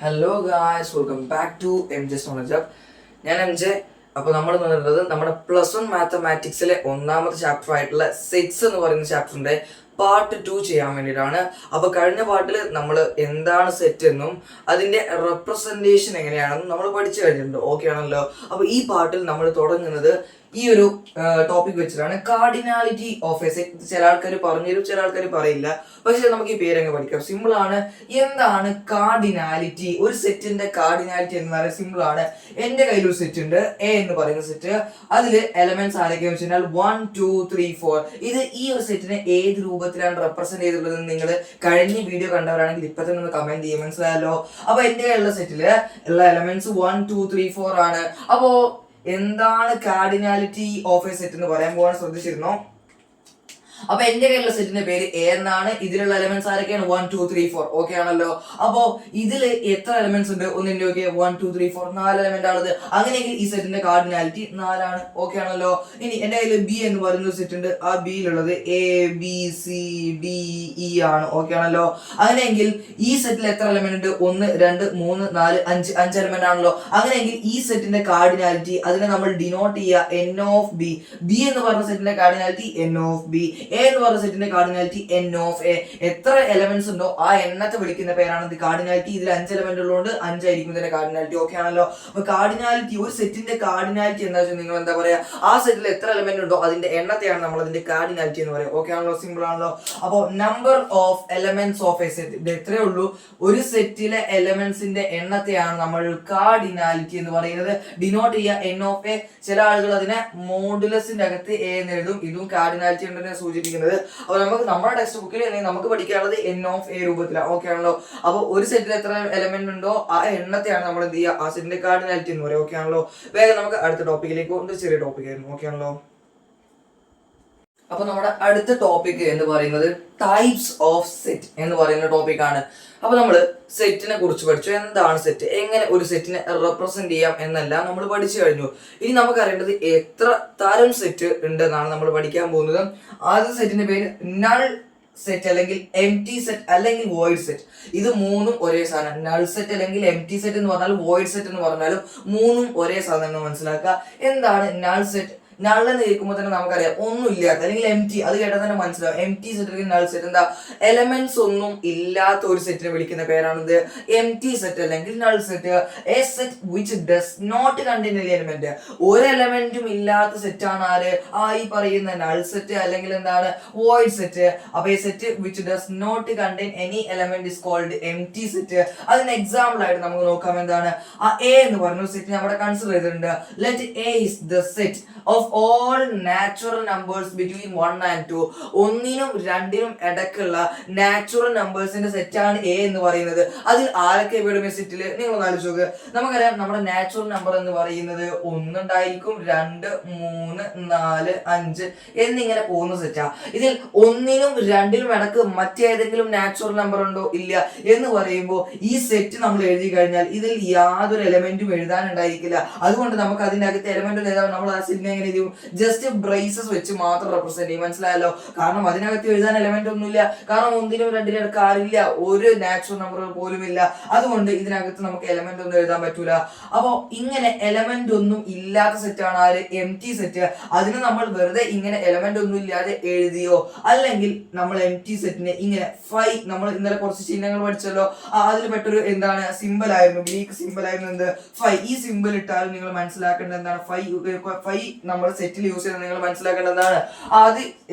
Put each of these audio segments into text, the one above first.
Hello guys, welcome back to M J knowledge hub. ഞാൻ M J. അപ്പോൾ നമ്മൾ നിന്നിട്ടുള്ളത് നമ്മുടെ +1 മാത്തമാറ്റിക്സിലെ ഒന്നാമത്തെ ചാപ്റ്റർ ആയിട്ടുള്ള സെറ്റ്സ് എന്ന് പറയുന്ന ചാപ്റ്ററിന്റെ പാർട്ട് 2 ചെയ്യാൻ വേണ്ടിയിട്ടാണ്. അപ്പോൾ കഴിഞ്ഞ പാർട്ടിൽ നമ്മൾ എന്താണ് സെറ്റ് എന്നും അതിന്റെ റെപ്രസെന്റേഷൻ എങ്ങനെയാണെന്നും നമ്മൾ പഠിച്ചു കഴിഞ്ഞിട്ടുണ്ട്. ഓക്കെ ആണല്ലോ. അപ്പോൾ ഈ പാർട്ടിൽ നമ്മൾ തുടങ്ങുന്നത് ഈ ഒരു ടോപ്പിക് വെച്ചിട്ടാണ്, കാർഡിനാലിറ്റി ഓഫ് എ സെറ്റ്. ചില ആൾക്കാർ പറഞ്ഞു തരും, ചില ആൾക്കാർ പറയില്ല. പക്ഷെ നമുക്ക് ഈ പേരങ്ങ് പഠിക്കാം. സിമ്പിൾ ആണ്. എന്താണ് കാർഡിനാലിറ്റി? ഒരു സെറ്റിന്റെ കാർഡിനാലിറ്റി എന്ന് പറയുന്നത് സിമ്പിൾ ആണ്. എന്റെ കയ്യിൽ ഒരു സെറ്റ് ഉണ്ട്, എ എന്ന് പറയുന്ന സെറ്റ്. അതിൽ എലമെന്റ്സ് ആരൊക്കെ വെച്ചാൽ 1 2 3 4. ഇത് ഈ ഒരു സെറ്റിനെ ഏത് രൂപത്തിലാണ് റെപ്രസെന്റ് ചെയ്തിട്ടുള്ളത് നിങ്ങൾ കഴിഞ്ഞ വീഡിയോ കണ്ടവരാണെങ്കിൽ ഇപ്പൊ തന്നെ ഒന്ന് കമന്റ് ചെയ്യാൻ മനസ്സിലായല്ലോ. അപ്പൊ എന്റെ കയ്യിലുള്ള സെറ്റില് ഉള്ള എലമെന്റ്സ് 1 2 3 4 ആണ്. അപ്പോ എന്താണ് കാർഡിനാലിറ്റി ഓഫ് എ സെറ്റ് എന്ന് പറയാൻ പോകാൻ ശ്രദ്ധിച്ചിരുന്നോ? അപ്പൊ എന്റെ കയ്യിലുള്ള സെറ്റിന്റെ പേര് എ എന്നാണ്. ഇതിലുള്ള എലമെന്റ്സ് ആരൊക്കെയാണ്? 1 2 3 4. ഓക്കെ ആണല്ലോ. അപ്പോ ഇതില് എത്ര എലമെന്റ്സ് ഉണ്ട്? ഒന്നിന്റെ ഓക്കെ 1 2 3 4 4 എലമെന്റ് ആണത്. അങ്ങനെയെങ്കിൽ ഈ സെറ്റിന്റെ കാർഡിനാലിറ്റി 4 ആണ്. ഓക്കെ ആണല്ലോ. ഇനി എന്റെ കയ്യിൽ ബി എന്ന് പറയുന്ന ഒരു സെറ്റ് ഉണ്ട്. ആ ബിയിലുള്ളത് A B C D E ആണ്. ഓക്കെ ആണല്ലോ. അങ്ങനെയെങ്കിൽ ഈ സെറ്റിൽ എത്ര എലമെന്റ് ഉണ്ട്? 1 2 3 4 5 എലമെന്റ് ആണല്ലോ. അങ്ങനെയെങ്കിൽ ഈ സെറ്റിന്റെ കാർഡിനാലിറ്റി അതിനെ നമ്മൾ ഡിനോട്ട് ചെയ്യുക എൻ ഓഫ് ബി. ബി എന്ന് പറഞ്ഞ സെറ്റിന്റെ cardinality N of B. A എന്ന് പറഞ്ഞ സെറ്റിന്റെ കാർഡിനാലിറ്റി എൻ ഓഫ് എ. എത്ര എലമെന്റ്സ് ഉണ്ടോ ആ എണ്ണത്തെ വിളിക്കുന്ന പേരാണ് കാർഡിനാലിറ്റി. ഇതിൽ 5 എലമെന്റ് ഉള്ളതുകൊണ്ട് 5 ആയിരിക്കും ഇതിന്റെ കാർഡിനാലിറ്റി. ഓക്കെ ആണല്ലോ. അപ്പൊ കാർഡിനാലിറ്റി, ഒരു സെറ്റിന്റെ കാർഡിനാലിറ്റി എന്താ വെച്ചാൽ നിങ്ങൾ എന്താ പറയാ, ആ സെറ്റിൽ എത്ര എലമെന്റ് ഉണ്ടോ അതിന്റെ എണ്ണത്തെയാണ് നമ്മൾ അതിന്റെ കാർഡിനാലിറ്റി എന്ന് പറയുക. ഓക്കെ ആണല്ലോ. സിമ്പിൾ ആണല്ലോ. അപ്പോൾ number of elements of A set, ഇത് എത്രയേ ഉള്ളൂ. ഒരു സെറ്റിലെ എലമെന്റ്സിന്റെ എണ്ണത്തെയാണ് നമ്മൾ കാർഡിനാലിറ്റി എന്ന് പറയുന്നത്. ഡിനോട്ട് ചെയ്യുക എൻ ഓഫ് എ. ചില ആളുകൾ അതിനെ മോഡുലസിന്റെ അകത്ത് എ എന്ന് എഴുതും. ഇതും കാർഡിനാലിറ്റി ഉണ്ടെന്ന് സൂചിപ്പിക്കുന്നത്. അപ്പോൾ നമുക്ക് നമ്മുടെ ടെക്സ്റ്റ് ബുക്കിൽ അല്ലെങ്കിൽ നമുക്ക് പഠിക്കാനുള്ളത് എൻ ഓഫ് എ രൂപത്തിലാണ്. ഓക്കെ ആണല്ലോ. അപ്പോൾ ഒരു സെറ്റിൽ എത്ര എലമെന്റ് ഉണ്ടോ ആ എണ്ണത്തെയാണ് നമ്മൾ എന്ത് ചെയ്യുക, ആ സെറ്റിന്റെ കാർഡിനാലിറ്റി എന്ന് പറയുക. ഓക്കെ ആണല്ലോ. വേഗം നമുക്ക് അടുത്ത ടോപ്പിക്കിലേക്ക് കൊണ്ട്, ചെറിയ ടോപ്പിക് ആയിരുന്നു. ഓക്കെ ആണല്ലോ. അപ്പൊ നമ്മുടെ അടുത്ത ടോപ്പിക് എന്ന് പറയുന്നത് ടൈപ്സ് ഓഫ് സെറ്റ് എന്ന് പറയുന്ന ടോപ്പിക്കാണ്. അപ്പൊ നമ്മൾ സെറ്റിനെ കുറിച്ച് പഠിച്ചു. എന്താണ് സെറ്റ്, എങ്ങനെ ഒരു സെറ്റിനെ റെപ്രസെന്റ് ചെയ്യാം എന്നെല്ലാം നമ്മൾ പഠിച്ചു കഴിഞ്ഞു. ഇനി നമുക്ക് അറിയേണ്ടത് എത്ര തരം സെറ്റ് ഉണ്ടെന്നാണ് നമ്മൾ പഠിക്കാൻ പോകുന്നത്. ആദ്യത്തെ സെറ്റിന്റെ പേര് നൾ സെറ്റ് അല്ലെങ്കിൽ എം ടി സെറ്റ് അല്ലെങ്കിൽ വോയിഡ് സെറ്റ്. ഇത് മൂന്നും ഒരേ സാധനം. നൾ സെറ്റ് അല്ലെങ്കിൽ എം ടി സെറ്റ് എന്ന് പറഞ്ഞാലും വോയിഡ് സെറ്റ് എന്ന് പറഞ്ഞാലും മൂന്നും ഒരേ സാധനം മനസ്സിലാക്കുക. എന്താണ് നൾ സെറ്റ്? നള്ളെന്ന് കേൾക്കുമ്പോൾ തന്നെ നമുക്കറിയാം ഒന്നും ഇല്ലാത്ത അല്ലെങ്കിൽ എം ടി. അത് കേട്ടാൽ തന്നെ മനസ്സിലാവും. എം ടി സെറ്റ് അല്ലെങ്കിൽ നൾ സെറ്റ് എന്താ, എലമെന്റ്സ് ഒന്നും ഇല്ലാത്ത ഒരു സെറ്റിനെ വിളിക്കുന്ന പേരാണിത് എം ടി സെറ്റ് അല്ലെങ്കിൽ null set. A set which does not contain any element. ഒരു എലമെന്റും ഇല്ലാത്ത സെറ്റാണ് ആര്, ഈ പറയുന്ന നൾ സെറ്റ് അല്ലെങ്കിൽ എന്താണ്, വോയിഡ് സെറ്റ്. അപ്പൊ ഈ set which does not contain any element is called empty set. അതിന് എക്സാമ്പിൾ ആയിട്ട് നമുക്ക് നോക്കാം. എന്താണ് ആ എ എന്ന് പറഞ്ഞ സെറ്റ് അവിടെ കൺസിഡർ ചെയ്തിട്ടുണ്ട്. Let A is the set of all natural numbers between 1 and 2. ഒന്നിനും രണ്ടിനും ഇടയ്ക്കുള്ള നാച്ചുറൽ നമ്പേഴ്സിന്റെ സെറ്റാണ് എ എന്ന് പറയുന്നത്. അതിൽ ആരൊക്കെ വീടും സെറ്റില് നിങ്ങൾ ഒന്ന് ആലോചിച്ച് നോക്ക്. നമുക്കറിയാം നമ്മുടെ നാച്ചുറൽ നമ്പർ എന്ന് പറയുന്നത് 1 ഉണ്ടായിരിക്കും, 2 3 4 5 എന്നിങ്ങനെ പോകുന്ന സെറ്റാ. ഇതിൽ ഒന്നിനും രണ്ടിനും ഇടക്ക് മറ്റേതെങ്കിലും നാച്ചുറൽ നമ്പർ ഉണ്ടോ? ഇല്ല. എന്ന് പറയുമ്പോൾ ഈ സെറ്റ് നമ്മൾ എഴുതി കഴിഞ്ഞാൽ ഇതിൽ യാതൊരു എലമെന്റും എഴുതാനുണ്ടായിരിക്കില്ല. അതുകൊണ്ട് നമുക്ക് അതിന്റെ അകത്ത് എലമെന്റ് എഴുതാൻ നമ്മൾ ആ സെറ്റിനെ എങ്ങനെ ജസ്റ്റ് ബ്രേസസ് വെച്ച് മാത്രം റെപ്രസെന്റ് ചെയ്യും. മനസ്സിലായല്ലോ. കാരണം അതിനകത്ത് എഴുതാൻ എലമെന്റ് ഒന്നുമില്ല. കാരണം ഒന്നിനും രണ്ടിനും ഇടയ്ക്ക് ആരില്ല, ഒരു നാച്ചുറൽ നമ്പർ പോലും ഇല്ല. അതുകൊണ്ട് ഇതിനകത്ത് നമുക്ക് എലമെന്റ് ഒന്നും എഴുതാൻ പറ്റൂല. അപ്പൊ ഇങ്ങനെ എലമെന്റ് ഒന്നും ഇല്ലാത്ത സെറ്റാണ് ആര്, എം ടി സെറ്റ്. അതിന് നമ്മൾ വെറുതെ ഇങ്ങനെ എലമെന്റ് ഒന്നും ഇല്ലാതെ എഴുതിയോ, അല്ലെങ്കിൽ നമ്മൾ എം ടി സെറ്റിനെ ഇങ്ങനെ ഫൈ, നമ്മൾ ഇന്നലെ കുറച്ച് ചിഹ്നങ്ങൾ പഠിച്ചല്ലോ, അതിൽ പെട്ടൊരു എന്താണ് സിമ്പിൾ ആയിരുന്നു, ഗ്രീക്ക് സിമ്പിൾ ആയിരുന്നു എന്ത്, ഫൈ. ഈ സിമ്പിൾ ഇട്ടാലും നിങ്ങൾ മനസ്സിലാക്കേണ്ടത് എന്താണ്, ഫൈ നമ്മൾ സെറ്റിൽ യൂസ് ചെയ്യുന്നത് നിങ്ങൾ മനസ്സിലാക്കേണ്ടതാണ്. അത്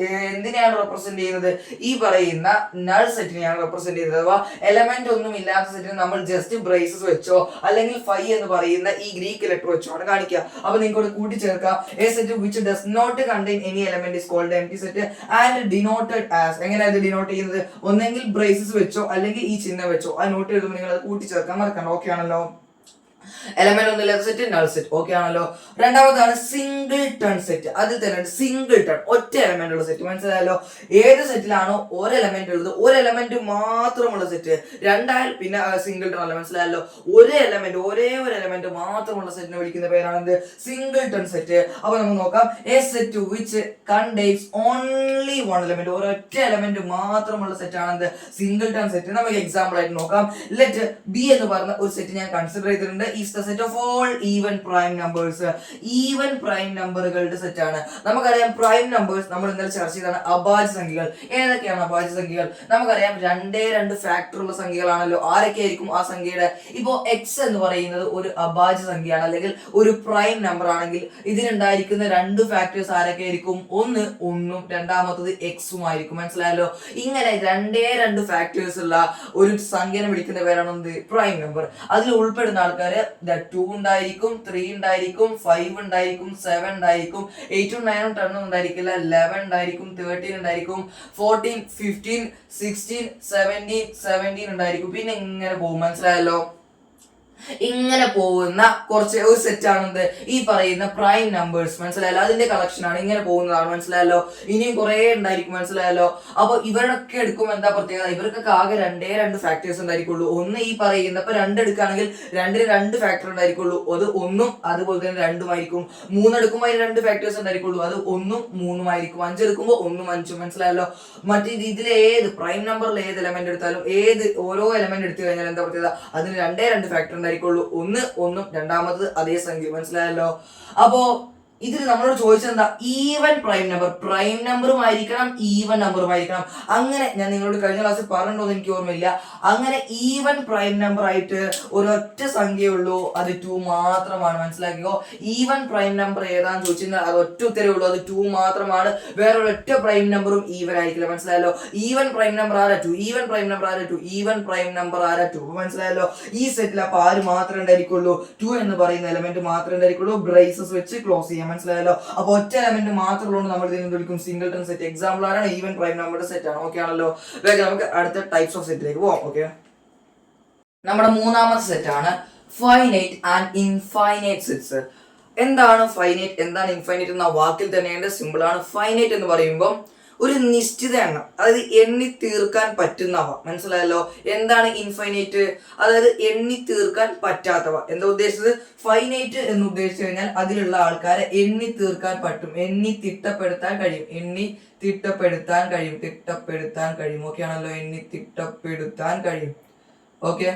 എന്തിനെയാണ് റെപ്രസെന്റ് ചെയ്യുന്നത്, ഈ പറയുന്ന നൾ സെറ്റിനെയാണ് റെപ്രസെന്റ് ചെയ്യുന്നത്. അഥവാ എലമെന്റ് ഒന്നും ഇല്ലാത്ത സെറ്റിന് നമ്മൾ ജസ്റ്റ് ബ്രേസസ് വെച്ചോ അല്ലെങ്കിൽ ഫൈ എന്ന് പറയുന്ന ഈ ഗ്രീക്ക് ലെറ്റർ വെച്ചോ ആണ് കാണിക്കുക. അപ്പൊ നിങ്ങൾക്ക് കൂട്ടിച്ചേർക്കാം. A set which does not contain any element is called empty set and denoted as. എങ്ങനെയാണ് ഇത് ഡിനോട്ട് ചെയ്യുന്നത്? ഒന്നെങ്കിൽ ബ്രേസസ് വെച്ചോ അല്ലെങ്കിൽ ഈ ചിഹ്നം വെച്ചോ ആ നോട്ട് എഴുതുമ്പോൾ നിങ്ങൾ അത് കൂട്ടിച്ചേർക്കാൻ മറക്കണം. ഓക്കെ ആണല്ലോ. എലമെന്റ് ഒന്നുമില്ലാത്ത സെറ്റ് നൾ സെറ്റ്. ഓക്കെ ആണല്ലോ. രണ്ടാമതാണ് സിംഗിൾ ടൺ സെറ്റ്. അതിൽ തന്നെ സിംഗിൾ ടൺ, ഒറ്റ എലമെന്റ് ഉള്ള സെറ്റ്. മനസ്സിലായല്ലോ. ഏത് സെറ്റിലാണോ ഒരു എലമെന്റ് ഉള്ളത്, ഒരു എലമെന്റ് മാത്രമുള്ള സെറ്റ്. രണ്ടായാൽ പിന്നെ സിംഗിൾ ടൺ അല്ല. മനസ്സിലായല്ലോ. ഒരേ ഒരു എലമെന്റ് മാത്രമുള്ള സെറ്റിനെ വിളിക്കുന്ന പേരാണ് സിംഗിൾ ടൺ സെറ്റ്. അപ്പൊ നമുക്ക് നോക്കാം. A set which contains only one element, ഒരൊറ്റ എലമെന്റ് മാത്രമുള്ള സെറ്റ് ആണ് സിംഗിൾ ടൺ സെറ്റ്. നമുക്ക് എക്സാമ്പിൾ ആയിട്ട് നോക്കാം. ലെറ്റ് ബി എന്ന് പറഞ്ഞ ഒരു സെറ്റ് ഞാൻ കൺസിഡർ ചെയ്തിട്ടുണ്ട്. Is the set of all even prime numbers. Even prime നമ്പറുകളുടെ സെറ്റ് ആണ്. നമുക്കറിയാം പ്രൈം നമ്പേഴ്സ് നമ്മൾ ഇന്നലെ ചർച്ച ചെയ്താണ് അഭാജ്യ സംഖ്യകൾ. ഏതൊക്കെയാണ് അഭാജ്യ സംഖ്യകൾ? നമുക്കറിയാം രണ്ട് ഫാക്ടർ ഉള്ള സംഖ്യകളാണല്ലോ. ആരൊക്കെ ആയിരിക്കും ആ സംഖ്യയുടെ? ഇപ്പോ എക്സ് എന്ന് പറയുന്നത് ഒരു അഭാജ്യ സംഖ്യയാണ്, അല്ലെങ്കിൽ ഒരു പ്രൈം നമ്പർ ആണെങ്കിൽ ഇതിനുണ്ടായിരിക്കുന്ന രണ്ട് ഫാക്ടേഴ്സ് ആരൊക്കെ ആയിരിക്കും? ഒന്ന് ഒന്നും, രണ്ടാമത്തത് എക്സും ആയിരിക്കും. മനസ്സിലായല്ലോ. ഇങ്ങനെ രണ്ട് ഫാക്ടേഴ്സ് ഉള്ള ഒരു സംഖ്യനെ വിളിക്കുന്ന പേരാണ് പ്രൈം നമ്പർ. അതിൽ ഉൾപ്പെടുന്ന ആൾക്കാര് 2 ഉണ്ടായിരിക്കും, 3 ഉണ്ടായിരിക്കും, 5 ഉണ്ടായിരിക്കും, 7 ഉണ്ടായിരിക്കും, 8 9 10 ഉണ്ടായിരിക്കില്ല, 11 ഉണ്ടായിരിക്കും, 13 ഉണ്ടായിരിക്കും, 14 15 16 17 ഉണ്ടായിരിക്കും. പിന്നെ ഇങ്ങനെ പോകും. മനസ്സിലായല്ലോ. ഇങ്ങനെ പോകുന്ന ഒരു സെറ്റ് ആണ് ഈ പറയുന്ന പ്രൈം നമ്പേഴ്സ്. മനസ്സിലായല്ലോ. അതിന്റെ കളക്ഷൻ ആണ്, ഇങ്ങനെ പോകുന്നതാണ്. മനസ്സിലായല്ലോ. ഇനിയും കുറെ ഉണ്ടായിരിക്കും. മനസ്സിലായല്ലോ. അപ്പൊ ഇവരൊക്കെ എടുക്കുമ്പോൾ എന്താ പ്രത്യേകത? ഇവർക്കൊക്കെ ആകെ രണ്ട് ഫാക്ടേഴ്സ് ഉണ്ടായിരിക്കുള്ളൂ. ഒന്ന് ഈ പറയുന്ന, ഇപ്പൊ 2 എടുക്കുകയാണെങ്കിൽ 2 രണ്ട് ഫാക്ടർ ഉണ്ടായിരിക്കുള്ളൂ. അത് 1ഉം അതുപോലെ തന്നെ 2ഉം ആയിരിക്കും. 3 എടുക്കുമ്പോൾ അതിന് 2 ഫാക്ടേഴ്സ് ഉണ്ടായിരിക്കുള്ളൂ. അത് 1ഉം 3ഉം ആയിരിക്കും. 5 എടുക്കുമ്പോൾ 1ഉം 5ഉം. മനസ്സിലായല്ലോ. മറ്റേ ഇതിൽ ഏത് പ്രൈം നമ്പറിൽ ഏത് എലമെന്റ് എടുത്താലും ഓരോ എലമെന്റ് എടുത്തു കഴിഞ്ഞാൽ എന്താ പ്രത്യേകത? അതിന് രണ്ട് ഫാക്ടർ ഉണ്ടായിരിക്കും. ഒന്ന് ഒന്നും, രണ്ടാമത് അതേ സംഖ്യ. മനസ്സിലായല്ലോ. അപ്പോ ഇതിൽ നമ്മളോട് ചോദിച്ചത് എന്താ? ഈവൻ പ്രൈം നമ്പറും ആയിരിക്കണം, ഈവൻ നമ്പറും ആയിരിക്കണം. അങ്ങനെ ഞാൻ നിങ്ങളോട് കഴിഞ്ഞ ക്ലാസ്സിൽ പറഞ്ഞിട്ടുണ്ടോ എന്ന് എനിക്ക് ഓർമ്മയില്ല. അങ്ങനെ ഈവൻ പ്രൈം നമ്പർ ആയിട്ട് ഒരൊറ്റ സംഖ്യയുള്ളൂ, അത് 2 മാത്രമാണ്. മനസ്സിലാക്കിയോ. ഈവൻ പ്രൈം നമ്പർ ഏതാന്ന് ചോദിച്ചാൽ അത് ഒറ്റ ഉത്തരവേ ഉള്ളൂ, അത് 2 മാത്രമാണ്. വേറെ ഒരൊറ്റ പ്രൈം നമ്പറും ഈവൻ ആയിരിക്കില്ല. മനസ്സിലായല്ലോ. ഈവൻ പ്രൈം നമ്പർ ആരാ? 2. ഈവൻ പ്രൈം നമ്പർ ആരാ? 2. ഈവൻ പ്രൈം നമ്പർ ആരാ? 2. മനസ്സിലായല്ലോ. ഈ സെറ്റിൽ അപ്പൊ ആര് മാത്രമേ ഉണ്ടായിരിക്കുള്ളൂ? 2 എന്ന് പറയുന്ന എലമെന്റ് മാത്രമേ ഉണ്ടായിരിക്കുള്ളൂ. ബ്രേസസ് വെച്ച് ക്ലോസ് ചെയ്യാം. മനസ്സിലായല്ലോ. അപ്പൊ ഒറ്റ എലമെന്റ് മാത്രമുള്ളതുകൊണ്ട് നമ്മൾ ഇതിനെ വിളിക്കും സിംഗിൾ ടൺ സെറ്റ്. എക്സാമ്പിൾ ആണ് ഈവൻ പ്രൈം നമ്പറുടെ സെറ്റ് ആണ്. ഓക്കെ ആണല്ലോ. വേഗം നമുക്ക് അടുത്ത ടൈപ്സ് ഓഫ് സെറ്റിലേക്ക് പോവാം. ഓക്കെ, നമ്മുടെ മൂന്നാമത്തെ സെറ്റ് ആണ് ഫൈനൈറ്റ് ആൻഡ് ഇൻഫൈനൈറ്റ് സെറ്റ്സ്. എന്താണ് ഫൈനൈറ്റ്, എന്താണ് ഇൻഫൈനൈറ്റ് എന്ന വാക്കിൽ തന്നെ സിമ്പിൾ ആണ്. ഫൈനൈറ്റ് എന്ന് പറയുമ്പോൾ ഒരു നിശ്ചിത എണ്ണം, അതായത് എണ്ണി തീർക്കാൻ പറ്റുന്നവ. മനസ്സിലായല്ലോ. എന്താണ് ഇൻഫൈനൈറ്റ്? അതായത് എണ്ണി തീർക്കാൻ പറ്റാത്തവ. എന്താ ഉദ്ദേശിച്ചത്? ഫൈനൈറ്റ് എന്ന് ഉദ്ദേശിച്ചു കഴിഞ്ഞാൽ അതിലുള്ള ആൾക്കാരെ എണ്ണി തീർക്കാൻ പറ്റും, എണ്ണി തിട്ടപ്പെടുത്താൻ കഴിയും. ഓക്കെ ആണല്ലോ. എണ്ണി തിട്ടപ്പെടുത്താൻ കഴിയും. ഓക്കെ.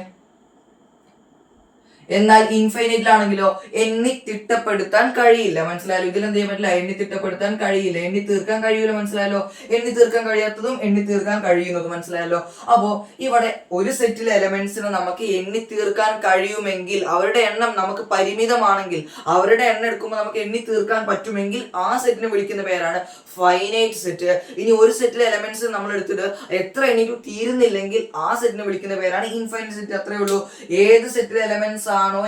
എന്നാൽ ഇൻഫൈനൈറ്റിലാണെങ്കിലോ എണ്ണി തിട്ടപ്പെടുത്താൻ കഴിയില്ല. മനസ്സിലായാലോ. ഇതിലെന്ത് ചെയ്യാൻ പറ്റില്ല? എണ്ണി തിട്ടപ്പെടുത്താൻ കഴിയില്ല, എണ്ണി തീർക്കാൻ കഴിയൂല. മനസ്സിലായല്ലോ. എണ്ണി തീർക്കാൻ കഴിയാത്തതും എണ്ണി തീർക്കാൻ കഴിയുന്നതും. മനസ്സിലായല്ലോ. അപ്പോ ഇവിടെ ഒരു സെറ്റിലെ എലമെന്റ്സിനെ നമുക്ക് എണ്ണി തീർക്കാൻ കഴിയുമെങ്കിൽ, അവരുടെ എണ്ണം നമുക്ക് പരിമിതമാണെങ്കിൽ, അവരുടെ എണ്ണം എടുക്കുമ്പോൾ നമുക്ക് എണ്ണി തീർക്കാൻ പറ്റുമെങ്കിൽ ആ സെറ്റിനെ വിളിക്കുന്ന പേരാണ് ഫൈനൈറ്റ് സെറ്റ്. ഇനി ഒരു സെറ്റിലെ എലമെന്റ്സ് നമ്മൾ എടുത്തിട്ട് എത്ര എണ്ണിക്കും തീരുന്നില്ലെങ്കിൽ ആ സെറ്റിനെ വിളിക്കുന്ന പേരാണ് ഇൻഫൈനൈറ്റ് സെറ്റ്. അത്രേ ഉള്ളൂ. ഏത് സെറ്റിലെ എലമെന്റ്സ് ആണോ,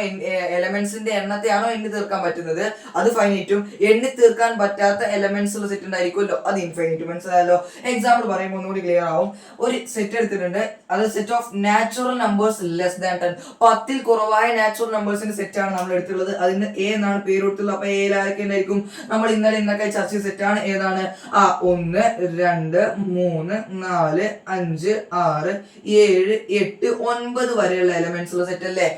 എലമെന്റ്സിന്റെ എണ്ണത്തെയാണോ എണ്ണി തീർക്കാൻ പറ്റുന്നത്, അത് ഫൈനൈറ്റും. എണ്ണി തീർക്കാൻ പറ്റാത്ത എലമെന്റ്സ് ഉള്ള സെറ്റ് ഉണ്ടായിരിക്കുമല്ലോ, അത് ഇൻഫൈനൈറ്റും. മനസ്സിലായല്ലോ. എക്സാമ്പിൾ പറയുമ്പോൾ ഒന്നുകൂടി ക്ലിയർ ആവും. ഒരു സെറ്റ് എടുത്തിട്ടുണ്ട്, അത് set of natural numbers less than 10. 10ൽ കുറവായ നാച്ചുറൽ നമ്പേഴ്സിന്റെ സെറ്റ് ആണ് നമ്മൾ എടുത്തുള്ളത്. അതിന് എ എന്നാണ് പേര് കൊടുത്തുള്ളത്. അപ്പൊ എയിൽ ആരൊക്കെ ഉണ്ടായിരിക്കും? നമ്മൾ ഇന്നൊക്കെ ചർച്ച ചെയ്ത സെറ്റ് ആണ്. ഏതാണ്? 1 2 3 4 5 6 7 8 9 വരെയുള്ള എലമെന്റ്സ് ഉള്ള സെറ്റ് അല്ലേ.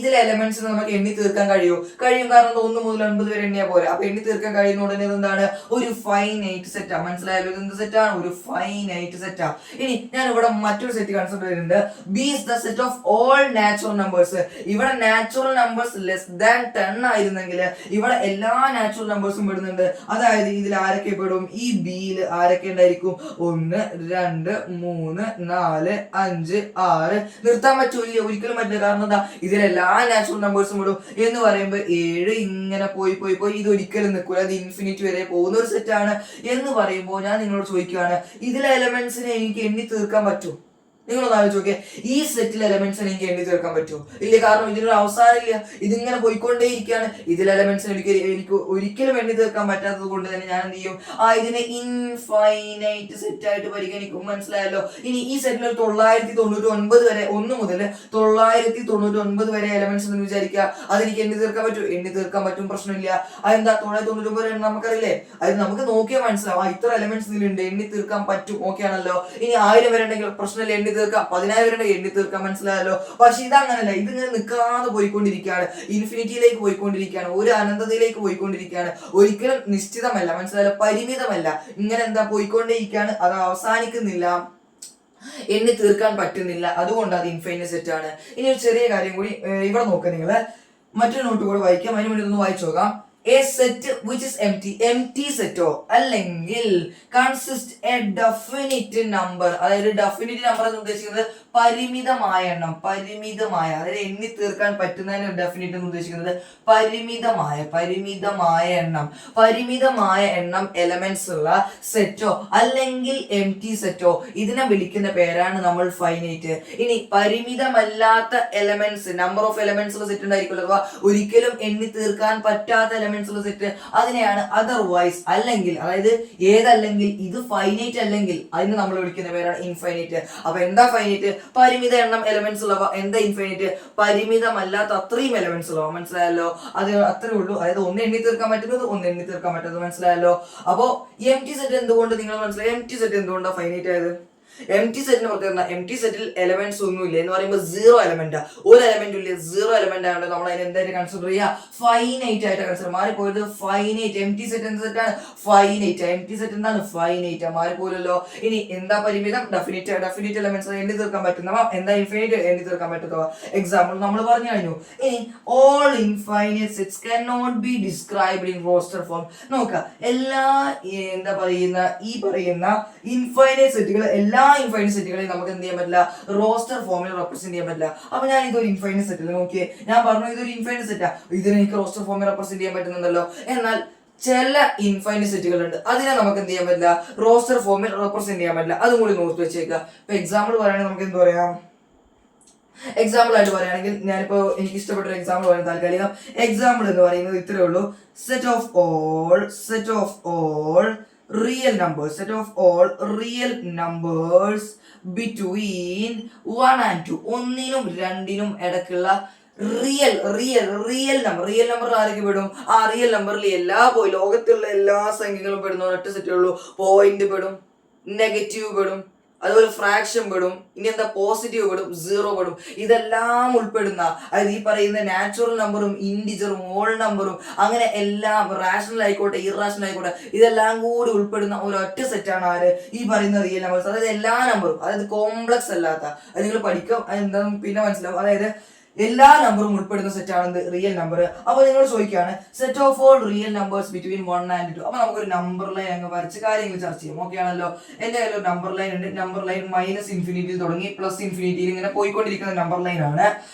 ഇതിലെ എലമെന്റ്സ് നമുക്ക് എണ്ണി തീർക്കാൻ കഴിയും. കാരണം 1 മുതൽ 9 വരെ എണ്ണിയാ പോലെ. അപ്പൊ എണ്ണി തീർക്കാൻ കഴിയുന്ന ഉടനെ എന്താണ്? ഒരു ഫൈനൈറ്റ് സെറ്റാ. മനസ്സിലായാലും. എന്ത് സെറ്റാണ്? ഒരു ഫൈനൈറ്റ് സെറ്റാ. ഇനി ഞാൻ ഇവിടെ മറ്റൊരു സെറ്റ് കൺസിഡർ ചെയ്യുന്നുണ്ട്. B is the set of all natural numbers. ഇവിടെ നാച്ചുറൽ നമ്പേഴ്സ് ലെസ് ദാൻ 10 ആയിരുന്നെങ്കിൽ ഇവിടെ എല്ലാ നാച്ചുറൽ നമ്പേഴ്സും പെടുന്നുണ്ട്. അതായത് ഇതിൽ ആരൊക്കെ പെടും? ഈ ബിയിൽ ആരൊക്കെ ഉണ്ടായിരിക്കും? 1 2 3 4 5 6. നിർത്താൻ പറ്റൂല, ഒരിക്കലും പറ്റില്ല. കാരണം എന്താ? ഇതിലെല്ലാ നാച്ചുറൽ നമ്പേഴ്സും വിടും എന്ന് പറയുമ്പോൾ 7 ഇങ്ങനെ പോയി ഇത് ഒരിക്കലും നിൽക്കൂല, അത് ഇൻഫിനിറ്റി വരെ പോകുന്ന ഒരു സെറ്റാണ് എന്ന് പറയുമ്പോൾ ഞാൻ നിങ്ങളോട് ചോദിക്കുകയാണ്, ഇതിലെ എലമെന്റ്സിനെ എനിക്ക് എണ്ണി തീർക്കാൻ പറ്റും? നിങ്ങളൊന്ന് ആലോചിച്ച് നോക്കിയേ, ഈ സെറ്റിൽ എലമെന്റ്സ് എനിക്ക് എണ്ണി തീർക്കാൻ പറ്റുമോ? ഇല്ല, കാരണം ഇതിനൊരു അവസാനം ഇല്ല, ഇതിങ്ങനെ പോയിക്കൊണ്ടേ ഇരിക്കുകയാണ്. ഇതിൽ എലമെന്റ്സ് എനിക്ക് ഒരിക്കലും എണ്ണി തീർക്കാൻ പറ്റാത്തത് കൊണ്ട് തന്നെ ഞാൻ എന്ത് ചെയ്യും, ഇതിനെ ഇൻഫൈനൈറ്റ് സെറ്റ് ആയിട്ട് പരിഗണിക്കും. മനസ്സിലായല്ലോ? ഇനി ഈ സെറ്റിൽ 999 വരെ, 1 മുതൽ 999 വരെ എലമെന്റ്സ് എന്ന് വിചാരിക്കുക. അതെനിക്ക് എണ്ണി തീർക്കാൻ പറ്റും? എണ്ണി തീർക്കാൻ പറ്റും, പ്രശ്നമില്ല. അതെന്താ 999 നമുക്കറിയില്ലേ? അത് നമുക്ക് നോക്കിയാൽ മനസ്സിലാവും, ഇത്ര എലമെന്റ്സ് ഇതിലുണ്ട്, എണ്ണി തീർക്കാൻ പറ്റും. ഓക്കെ ആണല്ലോ? ഇനി 1000 വരെ ഉണ്ടെങ്കിൽ പ്രശ്നമില്ല, എണ്ണി തീർക്കാം. 10,000 വരെ എണ്ണി തീർക്കാൻ. മനസ്സിലായല്ലോ? പക്ഷെ ഇതങ്ങനല്ല, ഇതിങ്ങനെ നിൽക്കാതെ പോയിക്കൊണ്ടിരിക്കുകയാണ്, ഇൻഫിനിറ്റിയിലേക്ക് പോയിക്കൊണ്ടിരിക്കുകയാണ്, ഒരു അനന്തതയിലേക്ക് പോയിക്കൊണ്ടിരിക്കുകയാണ്. ഒരിക്കലും നിശ്ചിതമല്ല, മനസ്സിലായല്ലോ? പരിമിതമല്ല, ഇങ്ങനെ എന്താ പോയിക്കൊണ്ടേയിരിക്കുകയാണ്, അത് അവസാനിക്കുന്നില്ല, എണ്ണി തീർക്കാൻ പറ്റുന്നില്ല. അതുകൊണ്ട് അത് ഇൻഫൈനൈറ്റ് സെറ്റ് ആണ്. ഇനി ഒരു ചെറിയ കാര്യം കൂടി ഇവിടെ നോക്കുക, നിങ്ങള് മറ്റൊരു നോട്ട് കൂടെ വായിക്കാം. അതിന് വേണ്ടി ഒന്ന് വായിച്ചു നോക്കാം. A set which is empty സെറ്റോ അല്ലെങ്കിൽ കൺസിസ്റ്റ് എ ഡെഫിനിറ്റ് നമ്പർ, അതായത് ഡെഫിനിറ്റ് നമ്പർ എന്ന് ഉദ്ദേശിക്കുന്നത് പരിമിതമായ എണ്ണം, അതായത് എണ്ണി തീർക്കാൻ പറ്റുന്നതിന് ഡെഫിനിറ്റ് എന്ന് ഉദ്ദേശിക്കുന്നത് പരിമിതമായ എണ്ണം എലമെന്റ്സ് ഉള്ള സെറ്റോ അല്ലെങ്കിൽ എംപ്റ്റി സെറ്റോ, ഇതിനെ വിളിക്കുന്ന പേരാണ് നമ്മൾ ഫൈനൈറ്റ്. ഇനി പരിമിതമല്ലാത്ത എലമെന്റ്സ്, നമ്പർ ഓഫ് എലമെന്റ്സ് ഉള്ള സെറ്റ് ഉണ്ടായിരിക്കുമല്ലോ, അഥവാ ഒരിക്കലും എണ്ണി തീർക്കാൻ പറ്റാത്ത എലമെന്റ്സ് ഉള്ള സെറ്റ്, അതിനെയാണ് അതർവൈസ്, അല്ലെങ്കിൽ, അതായത് ഏതല്ലെങ്കിൽ, ഇത് ഫൈനൈറ്റ് അല്ലെങ്കിൽ അതിന് നമ്മൾ വിളിക്കുന്ന പേരാണ് ഇൻഫൈനൈറ്റ്. അപ്പൊ എന്താ ഫൈനൈറ്റ്? പരിമിത എണ്ണം എലമെന്റ്സ് ഉള്ളവ. എന്താ ഇൻഫൈനൈറ്റ്? പരിമിതമല്ലാത്ത അത്രയും എലമെന്റ്സ് ഉള്ളവ. മനസ്സിലായല്ലോ? അത് അത്രേ ഉള്ളൂ. അതായത് ഒന്ന് എണ്ണി തീർക്കാൻ പറ്റുന്നത്, ഒന്ന് എണ്ണി തീർക്കാൻ പറ്റുന്നത്. മനസ്സിലായല്ലോ? അപ്പോ എംപ്റ്റി സെറ്റ് എന്തുകൊണ്ട് നിങ്ങൾ മനസ്സിലായി? എംപ്റ്റി സെറ്റ് എന്തുകൊണ്ടാണ് ഫൈനൈറ്റ് ആയത്? എംപ്റ്റി സെറ്റിന് പ്രത്യേകത, എംപ്റ്റി സെറ്റിൽ എലമെന്റ്സ് ഒന്നുമില്ല എന്ന് പറയുമ്പോൾ 0 എലമെന്റ്, ഒരു എലമെന്റ് ഇല്ല, 0 എലമെന്റ് ആയതുകൊണ്ട് നമ്മൾ അതിനെ എന്തായിട്ട് കൺസിഡർ ചെയ്യുക? ഫൈനൈറ്റ് ആയിട്ട് കൺസിഡർ. മാറിപ്പോയത് ഫൈനൈറ്റ്. എംപ്റ്റി സെറ്റ് എന്ത് സെറ്റാണ്? ഫൈനൈറ്റ്. എംപ്റ്റി സെറ്റ് എന്താണ്? ഫൈനൈറ്റ്. മാറിപ്പോലല്ലോ. ഇനി എന്താ പരിമിതം? ഡെഫിനിറ്റ് എലമെന്റ്സ് എണ്ണി തീർക്കാൻ പറ്റുന്നവ. എന്താ ഇൻഫൈനൈറ്റ്? എണ്ണി തീർക്കാൻ പറ്റുന്നവ. എക്സാമ്പിൾ നമ്മൾ പറഞ്ഞു കഴിഞ്ഞു. ഇനി all infinite sets can not be described in roster form. നോക്കുക, എല്ലാ എന്താ പറയുന്ന ഈ പറയുന്ന ഇൻഫൈനൈറ്റ് സെറ്റുകൾ, എല്ലാ ഇൻഫൈനൈറ്റ് സെറ്റുകളെയും നമുക്ക് എന്ത് ചെയ്യാൻ പറ്റില്ല? റോസ്റ്റർ ഫോമിൽ റെപ്രസെന്റ് ചെയ്യാൻ പറ്റില്ല. അപ്പൊ ഞാൻ ഇതൊരു ഇൻഫൈനൈറ്റ് സെറ്റ് അല്ലേ, നോക്കിയേ, ഞാൻ പറഞ്ഞു ഇതൊരു ഇൻഫൈനൈറ്റ് സെറ്റാ, ഇതിനെ എനിക്ക് റോസ്റ്റർ ഫോമിൽ റെപ്രസെന്റ് ചെയ്യാൻ പറ്റുന്നുണ്ടല്ലോ. എന്നാൽ ചില ഇൻഫൈനൈറ്റ് സെറ്റുകൾ ഉണ്ട്, അതിനെ നമുക്ക് എന്ത് ചെയ്യാൻ പറ്റില്ല? റോസ്റ്റർ ഫോമിൽ റെപ്രസെന്റ് ചെയ്യാൻ പറ്റില്ല. അതും കൂടി നോക്കി വെച്ചേക്കുക. ഇപ്പൊ എക്സാമ്പിൾ പറയുകയാണെങ്കിൽ നമുക്ക് എന്ത് പറയാം? എക്സാമ്പിൾ ആയിട്ട് പറയുകയാണെങ്കിൽ ഞാനിപ്പോ എനിക്ക് ഇഷ്ടപ്പെട്ട ഒരു എക്സാമ്പിൾ പറയാം. താൽക്കാലികം എക്സാമ്പിൾ എന്ന് പറയുന്നത് ഇത്രയേ ഉള്ളൂ. Set of all real numbers between 1 and 2, ഒന്നിനും രണ്ടിനും ഇടയ്ക്കുള്ള റിയൽ നമ്പർ ആരൊക്കെ പെടും? റിയൽ നമ്പറിൽ ലോകത്തുള്ള എല്ലാ സംഖ്യകളും പെടുന്ന ഒരൊറ്റ സെറ്റേ ഉള്ളൂ. പോയിന്റ് പെടും, നെഗറ്റീവ് പെടും, അതുപോലെ ഫ്രാക്ഷൻ പെടും, ഇനി എന്താ പോസിറ്റീവ് പെടും, 0 പെടും. ഇതെല്ലാം ഉൾപ്പെടുന്ന, അതായത് ഈ പറയുന്ന നാച്ചുറൽ നമ്പറും ഇൻഡിജറും ഹോൾ നമ്പറും അങ്ങനെ എല്ലാം, റാഷണൽ ആയിക്കോട്ടെ ഇററാഷണൽ ആയിക്കോട്ടെ, ഇതെല്ലാം കൂടി ഉൾപ്പെടുന്ന ഒരൊറ്റ സെറ്റാണ് ആര്? ഈ പറയുന്ന റിയൽ നമ്പേഴ്സ്. അതായത് എല്ലാ നമ്പറും, അതായത് കോംപ്ലക്സ് അല്ലാത്ത, അത് നിങ്ങൾ പഠിക്കും, അതെന്താണെന്ന് പിന്നെ മനസ്സിലാവും. അതായത് എല്ലാ നമ്പറും ഉൾപ്പെടുന്ന സെറ്റാണ് റിയൽ നമ്പർ. അപ്പൊ നിങ്ങൾ ചോദിക്കുകയാണ് set of all real numbers between 1 and 2. അപ്പൊ നമുക്കൊരു നമ്പർ ലൈൻ അങ്ങ് വരച്ച് കാര്യങ്ങൾ ചർച്ച ചെയ്യാം. ഓക്കെ ആണല്ലോ? എന്റെ കയ്യിൽ ഒരു നമ്പർ ലൈൻ ഉണ്ട്. നമ്പർ ലൈൻ -ഇൻഫിനിറ്റിയിൽ തുടങ്ങി +ഇൻഫിനിറ്റിയിൽ ഇങ്ങനെ പോയിക്കൊണ്ടിരിക്കുന്ന നമ്പർ ലൈൻ ആണ്.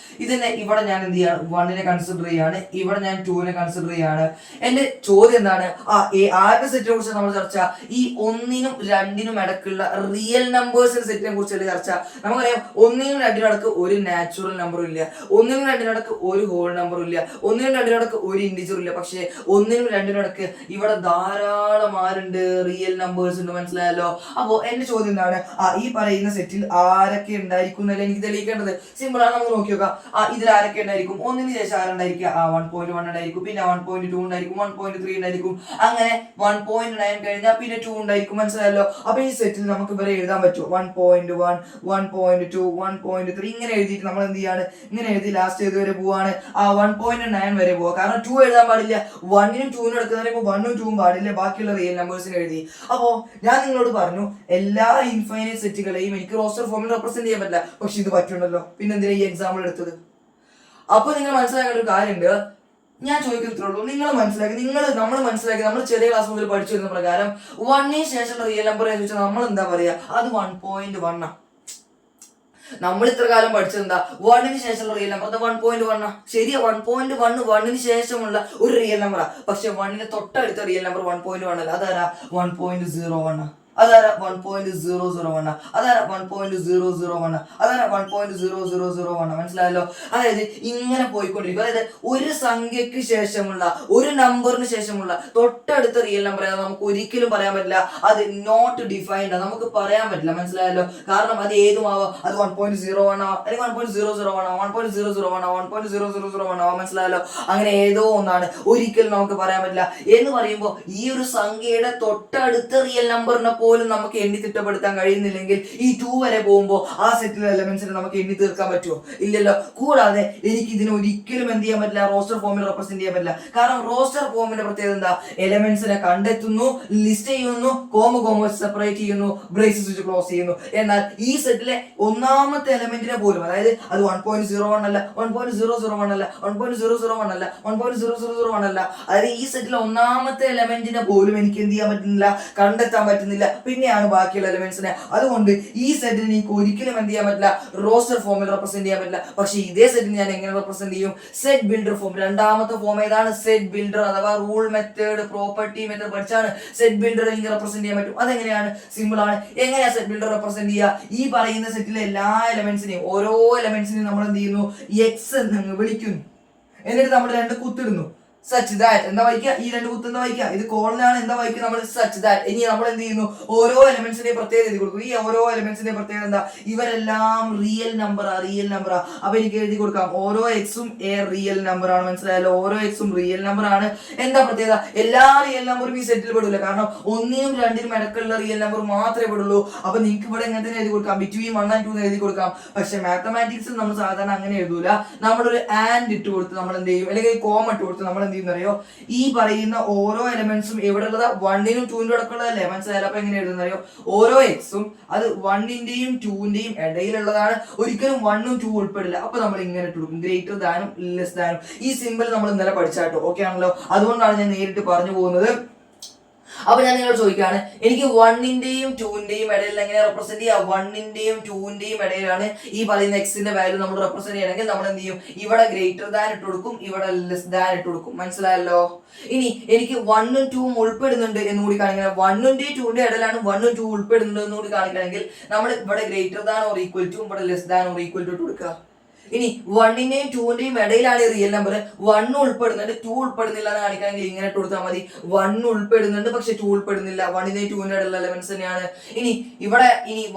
ഇതിനെ ഇവിടെ ഞാൻ എന്ത് ചെയ്യാണ്? 1നെ കൺസിഡർ ചെയ്യാണ്, ഇവിടെ ഞാൻ 2നെ കൺസിഡർ ചെയ്യാണ്. എന്റെ ചോദ്യം എന്താണ്? ആരുടെ സെറ്റിനെ കുറിച്ച് നമ്മൾ ചർച്ച? ഈ 1നും 2നും ഇടക്കുള്ള റിയൽ നമ്പേഴ്സിന്റെ സെറ്റിനെ കുറിച്ചുള്ള ചർച്ച. നമുക്കറിയാം 1നും 2നും ഇടക്ക് ഒരു നാച്ചുറൽ നമ്പറും ഇല്ല, 1നും 2നും ഇടക്ക് ഒരു ഹോൾ നമ്പറും ഇല്ല, 1നും 2നും ഇടക്ക് ഒരു ഇൻഡിജറും ഇല്ല. പക്ഷേ 1നും 2നും ഇടക്ക് ഇവിടെ ധാരാളം ആരുണ്ട്? റിയൽ നമ്പേഴ്സ് ഉണ്ട്. മനസ്സിലായല്ലോ? അപ്പോ എന്റെ ചോദ്യം എന്താണ്? ഈ പറയുന്ന സെറ്റിൽ ആരൊക്കെ ഉണ്ടായിരിക്കും എന്നല്ല എനിക്ക് തെളിയിക്കേണ്ടത്. സിമ്പിൾ ആണ്, നമുക്ക് നോക്കി നോക്കാം. ഇതിൽ ആരൊക്കെ ഉണ്ടായിരിക്കും? 1ന് ശേഷം ആരുണ്ടായിരിക്കുക? 1.1 ഉണ്ടായിരിക്കും, പിന്നെ 1.2 ഉണ്ടായിരിക്കും, 1.3 ഉണ്ടായിരിക്കും, അങ്ങനെ 1.9 കഴിഞ്ഞാൽ പിന്നെ 2 ഉണ്ടായിരിക്കും. മനസ്സിലായല്ലോ? അപ്പൊ ഈ സെറ്റിൽ നമുക്ക് ഇവരെ എഴുതാൻ പറ്റുമോ? 1.1, 1.2, 1.3 ഇങ്ങനെ എഴുതിയിട്ട് നമ്മൾ എന്ത് ചെയ്യാണ്? ഇങ്ങനെ എഴുതി ലാസ്റ്റ് ഏത് വരെ പോവാണ്? 1.9 വരെ പോവാ. കാരണം 2 എഴുതാൻ പാടില്ല. 1നും 2നും എടുക്കുന്നവരെ 1ഉം 2ഉം പാടില്ല, ബാക്കിയുള്ള റിയൽ നമ്പേഴ്സിന് എഴുതി. അപ്പോ ഞാൻ നിങ്ങളോട് പറഞ്ഞു എല്ലാ ഇൻഫൈനൈറ്റ് സെറ്റുകളെയും എനിക്ക് റോസ്റ്റർ ഫോമിൽ റെപ്രസെന്റ് ചെയ്യാൻ പറ്റില്ല, പക്ഷെ ഇത് പറ്റുണ്ടല്ലോ. പിന്നെ എന്തിനാ ഈ എക്സാമ്പിൾ എടുത്തത്? അപ്പൊ നിങ്ങൾ മനസ്സിലാക്കേണ്ട ഒരു കാര്യമുണ്ട്. ഞാൻ ചോദിക്കത്തുള്ളൂ, നമ്മൾ മനസ്സിലാക്കി നമ്മൾ ചെറിയ ക്ലാസ് മുതൽ പഠിച്ചു വരുന്ന പ്രകാരം 1ന് ശേഷമുള്ള റിയൽ നമ്പർ എന്ന് ചോദിച്ചാൽ നമ്മൾ എന്താ പറയാ? അത് 1.1 ആ. നമ്മൾ ഇത്ര കാലം പഠിച്ചത് എന്താ? 1ന് ശേഷമുള്ള റിയൽ നമ്പർ 1.1 ആ. ശരിയാ, 1.1 1ന് ശേഷമുള്ള ഒരു റിയൽ നമ്പറാ. പക്ഷെ 1ന് തൊട്ടടുത്ത റിയൽ നമ്പർ 1.1 അല്ല, അതാരാ? 1.01 ആ. അതാര 1.001, അതാര 1.001, അതാര 1.0001. മനസ്സിലായല്ലോ? അതായത് ഇങ്ങനെ പോയിക്കൊണ്ടിരിക്കും. അതായത് ഒരു സംഖ്യക്ക് ശേഷമുള്ള ഒരു നമ്പറിന് ശേഷമുള്ള തൊട്ടടുത്ത റിയൽ നമ്പർ നമുക്ക് ഒരിക്കലും പറയാൻ പറ്റില്ല. അത് നോട്ട് ഡിഫൈൻഡ്, നമുക്ക് പറയാൻ പറ്റില്ല. മനസ്സിലായല്ലോ? കാരണം അത് ഏതുമാവാം. അത് 1.01 ആവാം, അല്ലെങ്കിൽ 1.001 ആവാം, 1.001 ആവാം, 1.0001 ആവാം. മനസ്സിലായല്ലോ? അങ്ങനെ ഏതോ ഒന്നാണ്, ഒരിക്കലും നമുക്ക് പറയാൻ പറ്റില്ല. എന്ന് പറയുമ്പോൾ ഈ ഒരു സംഖ്യയുടെ തൊട്ടടുത്ത റിയൽ നമ്പറിനെ പോലും നമുക്ക് എണ്ണി തിട്ടപ്പെടുത്താൻ കഴിയുന്നില്ലെങ്കിൽ ഈ 2 വരെ പോകുമ്പോൾ ആ സെറ്റിലെ എലമെന്റ്സിനെ നമുക്ക് എണ്ണി തീർക്കാൻ പറ്റുമോ? ഇല്ലല്ലോ. കൂടാതെ എനിക്ക് ഇതിനെ ഒരിക്കലും എന്ത് ചെയ്യാൻ പറ്റില്ല, റോസ്റ്റർ ഫോമിൽ റെപ്രസെന്റ് ചെയ്യാൻ പറ്റില്ല. കാരണം റോസ്റ്റർ ഫോമിന്റെ പ്രത്യേകത എന്താ? എലമെന്റ്സിനെ കണ്ടെത്തുന്നു, ലിസ്റ്റ് ചെയ്യുന്നു, കോമ സെപ്പറേറ്റ് ചെയ്യുന്നു, ബ്രേസസ് വെച്ച് ക്ലോസ് ചെയ്യുന്നു. എന്നാൽ ഈ സെറ്റിലെ ഒന്നാമത്തെ എലമെന്റിനെ പോലും, അതായത് അത് 1.01 അല്ല, 1.001 അല്ല, 1.001 അല്ല, 1.0001 അല്ല, അതായത് ഈ സെറ്റിലെ ഒന്നാമത്തെ എലമെന്റിനെ പോലും എനിക്ക് എന്ത് ചെയ്യാൻ പറ്റുന്നില്ല, കണ്ടെത്താൻ പറ്റുന്നില്ല. പിന്നെയാണ് ബാക്കിയുള്ള എലമെന്റ്സിനെ. അതുകൊണ്ട് ഈ സെറ്റിന് എനിക്ക് ഒരിക്കലും എന്ത് ചെയ്യാൻ പറ്റില്ല, റോസ്റ്റർ ഫോമിൽ റെപ്രസെന്റ് ചെയ്യാൻ പറ്റില്ല. പക്ഷെ ഇതേ സെറ്റിന് ഞാൻ എങ്ങനെ റെപ്രസെന്റ് ചെയ്യും? Set builder form. രണ്ടാമത്തെ ഫോം ഏതാണ്? സെറ്റ് ബിൽഡർ അഥവാ റൂൾ മെത്തേഡ്, പ്രോപ്പർട്ടി മെത്തേഡ് പഠിച്ചാണ് സെറ്റ് ബിൽഡർ എനിക്ക് റെപ്രസെന്റ് ചെയ്യാൻ പറ്റും. അതെങ്ങനെയാണ്? സിമ്പിൾ ആണ്. എങ്ങനെയാ സെറ്റ് ബിൽഡർ റെപ്രസെന്റ് ചെയ്യുക? ഈ പറയുന്ന സെറ്റിലെ എല്ലാ എലമെന്റ്സിനെയും, ഓരോ എലമെന്റ്സിനെയും നമ്മൾ എന്ത് ചെയ്യുന്നു? എക്സ് എന്ന് വിളിക്കുന്നു. എന്നിട്ട് നമ്മൾ 2 കുത്തിടുന്നു. സച്ച് ദാറ്റ് എന്താ വായിക്കുക? ഈ 2 കുത്ത് എന്താ വായിക്കുക? ഇത് കോളനാണ്. എന്താ വായിക്കുക? നമ്മൾ സച്ച് ദാറ്റ്. ഇനി നമ്മൾ എന്ത് ചെയ്യുന്നു? ഓരോ എലമെന്റ്സിന്റെയും പ്രത്യേകത എഴുതി കൊടുക്കും. ഈ ഓരോ എലമെന്റ്സിന്റെയും പ്രത്യേകത എന്താ? ഇവരെല്ലാം റിയൽ നമ്പറാ. അപ്പൊ എനിക്ക് എഴുതി കൊടുക്കാം, ഓരോ എക്സും എ റിയൽ നമ്പർ ആണ്. മനസ്സിലായല്ലോ? ഓരോ എക്സും റിയൽ നമ്പർ ആണ്. എന്താ പ്രത്യേകത? എല്ലാ റിയൽ നമ്പറും ഈ സെറ്റിൽ പെടില്ല. കാരണം 1നും 2നും ഇടക്കുള്ള റിയൽ നമ്പർ മാത്രമേ പെടുള്ളൂ. അപ്പൊ നിങ്ങൾക്ക് ഇവിടെ എങ്ങനെ തന്നെ എഴുതി കൊടുക്കാം, ബിറ്റ്വീൻ 1 and 2 എഴുതി കൊടുക്കാം. പക്ഷെ മാത്തമാറ്റിക്സിൽ നമ്മൾ സാധാരണ അങ്ങനെ എഴുതൂല. നമ്മളൊരു ആൻഡ് ഇട്ട് കൊടുത്ത് നമ്മൾ എന്ത് ചെയ്യും, അല്ലെങ്കിൽ കോമ ഇട്ട് കൊടുത്ത് നമ്മൾ എന്ത് ചെയ്യുന്നറിയോ? ഈ പറയുന്ന ഓരോ എലമെന്റ്സും എവിടെ ഉള്ളതാ? 1നും 2നും ഇടക്കുള്ളതല്ലേ? മനസ്സിലായാലും? അപ്പൊ എങ്ങനെ എഴുതുന്നറിയോ? ഓരോ എക്സും അത് 1ന്റെയും 2ന്റെയും ഇടയിലുള്ളതാണ്. ഒരിക്കലും 1ഉം 2 ഉൾപ്പെടില്ല. അപ്പൊ നമ്മൾ ഇങ്ങനെ ഇട്ട് കൊടുക്കും, ഗ്രേറ്റർ ദാനും ലെസ് ദാനും. ഈ സിമ്പിൾ നമ്മൾ ഇന്നലെ പഠിച്ചാട്ടോ. ഓക്കെ ആണല്ലോ? അതുകൊണ്ടാണ് ഞാൻ നേരിട്ട് പറഞ്ഞു പോകുന്നത്. അപ്പൊ ഞാൻ നിങ്ങളോട് ചോദിക്കുകയാണ്, എനിക്ക് 1ന്റെയും 2ന്റെയും ഇടയിൽ എങ്ങനെ റെപ്രസെന്റ് ചെയ്യാം? 1ന്റെയും 2ന്റെയും ഇടയിലാണ് ഈ പറയുന്ന എക്സിന്റെ വാല്യൂ നമ്മൾ റെപ്രസെന്റ് ചെയ്യണമെങ്കിൽ നമ്മൾ എന്ത് ചെയ്യും? ഇവിടെ ഗ്രേറ്റർ ദാൻ ഇട്ട് കൊടുക്കും, ഇവിടെ ലെസ് ദാൻ ഇട്ട് കൊടുക്കും. മനസ്സിലായല്ലോ? ഇനി എനിക്ക് 1ഉം 2ഉം ഉൾപ്പെടുന്നുണ്ട് എന്ന് കൂടി കാണിക്കണം. 1ന്റെയും 2ന്റെയും ഇടയിലാണ് 1ഉം 2 ഉൾപ്പെടുന്നുണ്ട് എന്ന് കൂടി കാണിക്കണമെങ്കിൽ നമ്മൾ ഇവിടെ greater than or equal to, ഇവിടെ less than or equal to ഇട്ട് കൊടുക്കുക. ഇനി 1ന്റെയും 2ന്റെയും ഇടയിലാണ് റിയൽ നമ്പർ, 1 ഉൾപ്പെടുന്നുണ്ട് 2 ഉൾപ്പെടുന്നില്ല എന്ന് കാണിക്കണമെങ്കിൽ ഇങ്ങനെ ഇട്ട് കൊടുത്താൽ മതി. 1 ഉൾപ്പെടുന്നുണ്ട് പക്ഷെ 2 ഉൾപ്പെടുന്നില്ല. 1ന്റെയും 2ന്റെയും ഇടയിലുള്ള എലമെന്റ്സ് തന്നെയാണ്. ഇനി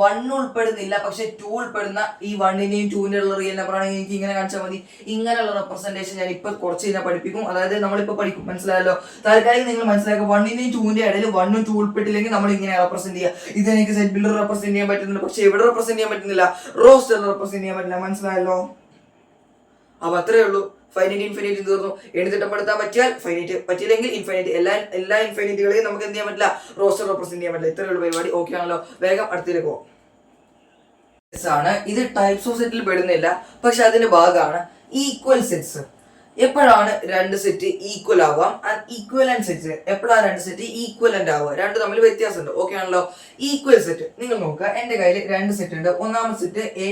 1 ഉൾപ്പെടുന്നില്ല പക്ഷെ 2 ഉൾപ്പെടുന്ന ഈ 1ന്റെയും 2ന്റെയും ഉള്ള റിയൽ നമ്പർ ആണെങ്കിൽ എനിക്ക് ഇങ്ങനെ കാണിച്ചാൽ മതി. ഇങ്ങനെയുള്ള റെപ്രസെന്റേഷൻ ഞാൻ ഇപ്പൊ കുറച്ച് കഴിഞ്ഞാൽ പഠിപ്പിക്കും. അതായത് നമ്മളിപ്പോ പഠിക്കും. മനസ്സിലായല്ലോ? താൽക്കാലികം നിങ്ങൾ മനസ്സിലാക്കുക, 1ന്റെയും 2ന്റെയും ഇടയിൽ 1ഉം 2 ഉൾപ്പെട്ടില്ലെങ്കിൽ നമ്മൾ ഇങ്ങനെ റെപ്രസെന്റ് ചെയ്യുക. ഇത് എനിക്ക് സെറ്റ് ബിൽഡർ റെപ്രസെന്റ് ചെയ്യാൻ പറ്റുന്നുണ്ട്, പക്ഷെ എവിടെ റെപ്രസെന്റ് ചെയ്യാൻ പറ്റുന്നില്ല? റോസ്റ്റർ റെപ്രസെന്റ് ചെയ്യാൻ പറ്റില്ല. മനസ്സിലായല്ലോ? അപ്പൊ അത്രയേ ഉള്ളൂ. ഫൈനൈറ്റ് ഇൻഫിനിറ്റി തീർന്നു. എഴുതിട്ടപ്പെടുത്താൻ പറ്റിയാൽ ഫൈനൈറ്റ്, പറ്റിയില്ലെങ്കിൽ ഇൻഫിനിറ്റി. എല്ലാ ഇൻഫിനിറ്റികളെയും നമുക്ക് എന്ത് ചെയ്യാൻ പറ്റില്ല? റോസ്റ്റർ റെപ്രസെന്റ് ചെയ്യാൻ പറ്റില്ല. ഇത്രയുള്ള പരിപാടി. ഓക്കെ ആണല്ലോ? വേഗം അടുത്തേക്ക് പോകാം. ആണ് ഇത് ടൈപ്സ് ഓഫ് സെറ്റിൽ പെടുന്നില്ല, പക്ഷെ അതിന്റെ ഭാഗമാണ് ഈക്വൽ സെറ്റ്സ്. എപ്പോഴാണ് 2 സെറ്റ് ഈക്വൽ ആവാം? ഈക്വലന്റ് സെറ്റ് എപ്പോഴാണ് 2 സെറ്റ് ഈക്വലന്റ് ആവുക? 2 തമ്മിൽ വ്യത്യാസമുണ്ട്. ഓക്കെ ആണല്ലോ? ഈക്വൽ സെറ്റ് നിങ്ങൾ നോക്കുക. എന്റെ കയ്യിൽ 2 സെറ്റ് ഉണ്ട്. ഒന്നാമത്തെ സെറ്റ് എ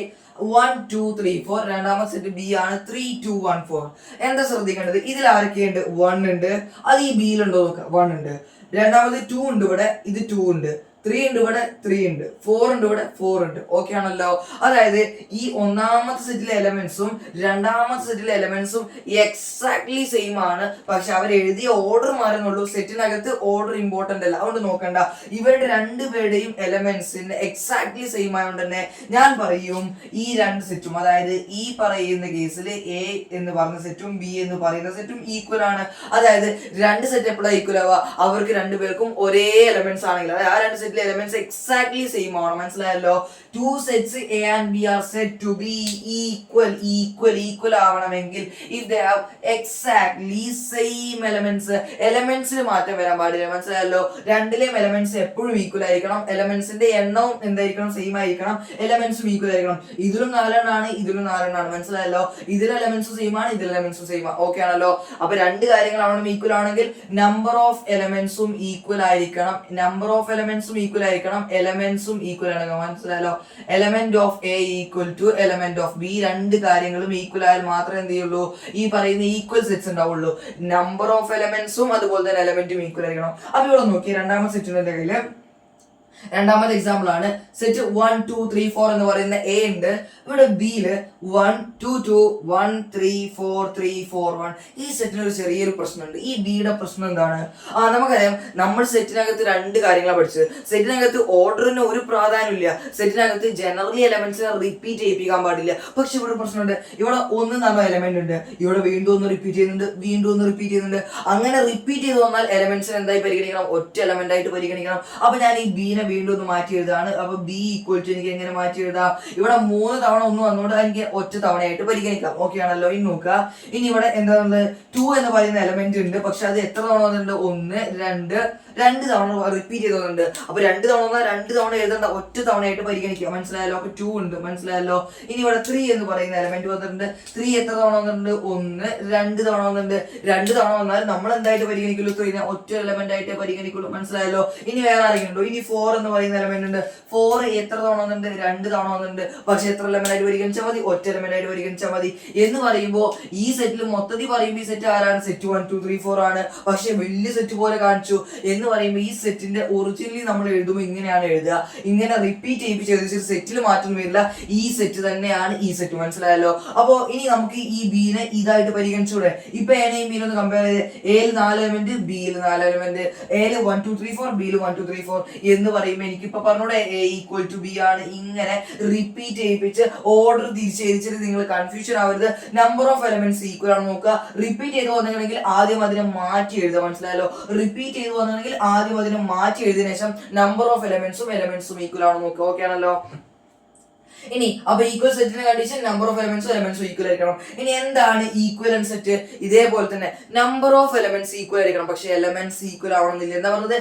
1 2 3 4, രണ്ടാമത്തെ സെറ്റ് ബി ആണ് 3 2 1 4. എന്താ ശ്രദ്ധിക്കേണ്ടത്? ഇതിൽ ആരൊക്കെയുണ്ട്? 1 ഉണ്ട്. അത് ഈ ബിയിലുണ്ടോ നോക്കുക. 1 ഉണ്ട്. രണ്ടാമത് 2 ഉണ്ട്. ഇവിടെ ഇത് 2 ഉണ്ട്. 3 ഉണ്ട്. ഇവിടെ 3 ഉണ്ട്. 4 ഉണ്ട്. ഇവിടെ 4 ഉണ്ട്. ഓക്കെ ആണല്ലോ? അതായത് ഈ ഒന്നാമത്തെ സെറ്റിലെ എലമെന്റ്സും രണ്ടാമത്തെ സെറ്റിലെ എലമെന്റ്സും എക്സാക്ട്ലി സെയിം ആണ്. പക്ഷെ അവർ എഴുതിയ ഓർഡർ മാറുന്നുള്ളൂ. സെറ്റിനകത്ത് ഓർഡർ ഇമ്പോർട്ടന്റ് അല്ല. അതുകൊണ്ട് നോക്കണ്ട. ഇവരുടെ 2 പേരുടെയും എലമെന്റ്സിന് എക്സാക്ട്ലി സെയിം ആയതുകൊണ്ട് തന്നെ ഞാൻ പറയും ഈ 2 സെറ്റും, അതായത് ഈ പറയുന്ന കേസിൽ എ എന്ന് പറഞ്ഞ സെറ്റും ബി എന്ന് പറയുന്ന സെറ്റും ഈക്വൽ ആണ്. അതായത് 2 സെറ്റ് എപ്പോഴാണ് ഈക്വൽ ആവുക? അവർക്ക് 2 പേർക്കും ഒരേ എലമെന്റ്സ് ആണെങ്കിൽ, അതായത് ആ 2 സെറ്റ് elements exactly same ആണ്. മനസ്സിലായല്ലോ? 2 sets A and B are said to be equal ആവണമെങ്കിൽ if they have exactly same elements മാറ്റം വരാൻ പാടില്ല. മനസ്സിലായല്ലോ? രണ്ടിലെയും എലമെന്റ്സ് എപ്പോഴും ഈക്വൽ ആയിരിക്കണം. എലമെന്റ്സിന്റെ എണ്ണവും എന്തായിരിക്കണം? സെയിം ആയിരിക്കണം. എലമെന്റ്സും ഈക്വൽ ആയിരിക്കണം. ഇതിലും 4 എണ്ണമാണ്, ഇതിലും 4 എണ്ണമാണ്. മനസ്സിലായല്ലോ? ഇതിലെ എലമെന്റ്സും സെയിം ആണ്, ഇതിലെ എലമെന്റ്സും സെയിം ആണ്. ഓക്കെ ആണല്ലോ? അപ്പൊ 2 കാര്യങ്ങളാവണം ഈക്വൽ ആണെങ്കിൽ നമ്പർ ഓഫ് എലമെന്റ്സും ഈക്വൽ ആയിരിക്കണം. ഈക്വൽ ആയിരിക്കണം. എലമെന്റ്സും ഈക്വൽ ആണ്. മനസ്സിലായല്ലോ? Element of A equal to element of B. 2 കാര്യങ്ങളും ഈക്വൽ ആയാൽ മാത്രമേ എന്ത് ചെയ്യുള്ളൂ? ഈ പറയുന്ന ഈക്വൽ സെറ്റ്സ് ഉണ്ടാവുള്ളൂ. നമ്പർ ഓഫ് എലമെന്റ്സും അതുപോലെ തന്നെ എലമെന്റും ഈക്വൽ ആയിരിക്കണം. അപ്പൊ ഇവിടെ നോക്കി, രണ്ടാമത്തെ സെറ്റിന്റെ കയ്യില് രണ്ടാമത്തെ എക്സാമ്പിൾ ആണ് സെറ്റ് 1 2 3 4 എന്ന് പറയുന്ന എ ഉണ്ട്. ഇവിടെ ബിയില് 1 2 2 1 3 4 3 4 1. ഈ സെറ്റിന് ഒരു ചെറിയൊരു പ്രശ്നമുണ്ട്. ഈ ബിയുടെ പ്രശ്നം എന്താണ്? നമുക്കറിയാം, നമ്മൾ സെറ്റിനകത്ത് രണ്ട് കാര്യങ്ങളാണ് പഠിച്ചത്. സെറ്റിനകത്ത് ഓർഡറിന് ഒരു പ്രാധാന്യമില്ല. സെറ്റിനകത്ത് ജനറലി എലമെന്റ്സിനെ റിപ്പീറ്റ് ചെയ്യിപ്പിക്കാൻ പാടില്ല. പക്ഷെ ഇവിടെ പ്രശ്നമുണ്ട്. ഇവിടെ ഒന്ന് നമ്മൾ എലമെന്റ് ഉണ്ട്, ഇവിടെ വീണ്ടും ഒന്ന് റിപ്പീറ്റ് ചെയ്യുന്നുണ്ട്, വീണ്ടും ഒന്ന് റിപ്പീറ്റ് ചെയ്യുന്നുണ്ട്. അങ്ങനെ റിപ്പീറ്റ് ചെയ്ത് വന്നാൽ എലമെന്റ്സിനെ എന്തായി പരിഗണിക്കണം? ഒറ്റ എലമെന്റ് ആയിട്ട് പരിഗണിക്കണം. അപ്പൊ ഞാൻ ഈ ബീനെ വീണ്ടും ഒന്ന് മാറ്റി എഴുതാണ്. അപ്പൊ ബി ഈക്വൽ ടു എനിക്ക് എങ്ങനെ മാറ്റി എഴുതാം? ഇവിടെ 3 തവണ ഒന്ന് വന്നുകൊണ്ട് എനിക്ക് ഒറ്റ തവണയായിട്ട് പരിഗണിക്കാം. ഓക്കെ ആണല്ലോ? ഇനി നോക്കുക. ഇനി ഇവിടെ എന്താ 2 എന്ന് പറയുന്ന എലമെന്റ് ഉണ്ട്. പക്ഷെ അത് എത്ര തവണ വന്നിട്ടുണ്ട്? 1 2 തവണ റിപ്പീറ്റ് ചെയ്ത് വന്നിട്ടുണ്ട്. അപ്പൊ 2 തവണ വന്നാൽ 2 തവണ എഴുതേണ്ട, ഒറ്റ തവണയായിട്ട് പരിഗണിക്കുക. മനസ്സിലായല്ലോ? അപ്പൊ 2 ഉണ്ട്. മനസ്സിലായല്ലോ? ഇനി ഇവിടെ 3 എന്ന് പറയുന്ന എലമെന്റ് വന്നിട്ടുണ്ട്. 3 എത്ര തവണ വന്നിട്ടുണ്ട്? 1 2 തവണ വന്നിട്ടുണ്ട്. 2 തവണ വന്നാൽ നമ്മൾ എന്തായിട്ട് പരിഗണിക്കുള്ളൂ? 3 ഒറ്റ എലമെന്റ് ആയിട്ട് പരിഗണിക്കുള്ളൂ. മനസ്സിലായല്ലോ? ഇനി വേറെ ആരെങ്കിലും ഉണ്ടോ? ഇനി 4 എന്ന് പറയുന്ന എലമെന്റ് ഉണ്ട്. 4 എത്ര തവണ വന്നിട്ടുണ്ട്? 2 തവണ വന്നിട്ടുണ്ട്. പക്ഷെ എത്ര എലമെന്റ് ആയിട്ട് പരിഗണിച്ചാൽ മതി? ഒറ്റ എലമെന്റ് ആയിട്ട് പരിഗണിച്ചാൽ മതി. എന്ന് പറയുമ്പോൾ ഈ സെറ്റിൽ മൊത്തത്തിൽ പറയുമ്പോൾ ഈ സെറ്റ് ആരാണ്? സെറ്റ് 1 2 3 4 ആണ്. പക്ഷെ വലിയ സെറ്റ് പോലെ കാണിച്ചു. എന്ന് പറയുമ്പോൾ ഈ സെറ്റിന്റെ ഒറിജിനലി നമ്മൾ എഴുതുമ്പോൾ ഇങ്ങനെയാണ് എഴുതുക. ഇങ്ങനെ റിപ്പീറ്റ് ചെയ്യിപ്പിച്ച് സെറ്റിൽ മാറ്റം വരില്ല. ഈ സെറ്റ് തന്നെയാണ് ഈ സെറ്റ്. മനസ്സിലായല്ലോ? അപ്പോ ഇനി നമുക്ക് ഈ ബീനെ ഇതായിട്ട് പരിഗണിച്ചൂടെ? ഇപ്പൊ എനെയും ബീനെ ഒന്ന് കമ്പയർ ചെയ്ത് എയിൽ 4 എലമെന്റ്, ബിയിൽ 4 എലമെന്റ്, എയിൽ 1 2 3 4, ബിയിൽ 1 2 3 4 എന്ന് പറയുമ്പോൾ എനിക്കിപ്പോ പറഞ്ഞൂടെ എ ഈക്വൽ ടു ബി ആണ്. ഇങ്ങനെ റിപ്പീറ്റ് ചെയ്യിപ്പിച്ച് ഓർഡർ തിരിച്ചിട്ട് നിങ്ങൾ കൺഫ്യൂഷൻ ആവരുത്. നമ്പർ ഓഫ് എലമെന്റ്സ് ഈക്വൽ ആണ് നോക്കുക. റിപ്പീറ്റ് ചെയ്ത് വന്നിട്ടുണ്ടെങ്കിൽ ആദ്യം അതിനെ മാറ്റി എഴുതുക. മനസ്സിലായല്ലോ? റിപ്പീറ്റ് ചെയ്ത് വന്നിട്ടുണ്ടെങ്കിൽ ആദ്യം അതിനെ മാറ്റി എഴുതിയതിനു ശേഷം നമ്പർ ഓഫ് എലമെന്റ്സും ഈക്വൽ ആണ് നോക്കുക. ഓക്കെ ആണല്ലോ? ഇനി അപ്പൊ ഈക്വൽ സെറ്റിന്റെ കണ്ടീഷൻ നമ്പർ ഓഫ് എലമെന്റ്സും ഈക്വൽ ആയിരിക്കണം. ഇനി എന്താണ് ഈക്വലന്റ് സെറ്റ്? ഇതേപോലെ തന്നെ നമ്പർ ഓഫ് എലമെന്റ്സ് ഈക്വൽ ആയിരിക്കണം. പക്ഷെ എലമെന്റ്സ് ഈക്വൽ ആവണമെന്നില്ല. എന്താ പറഞ്ഞത്?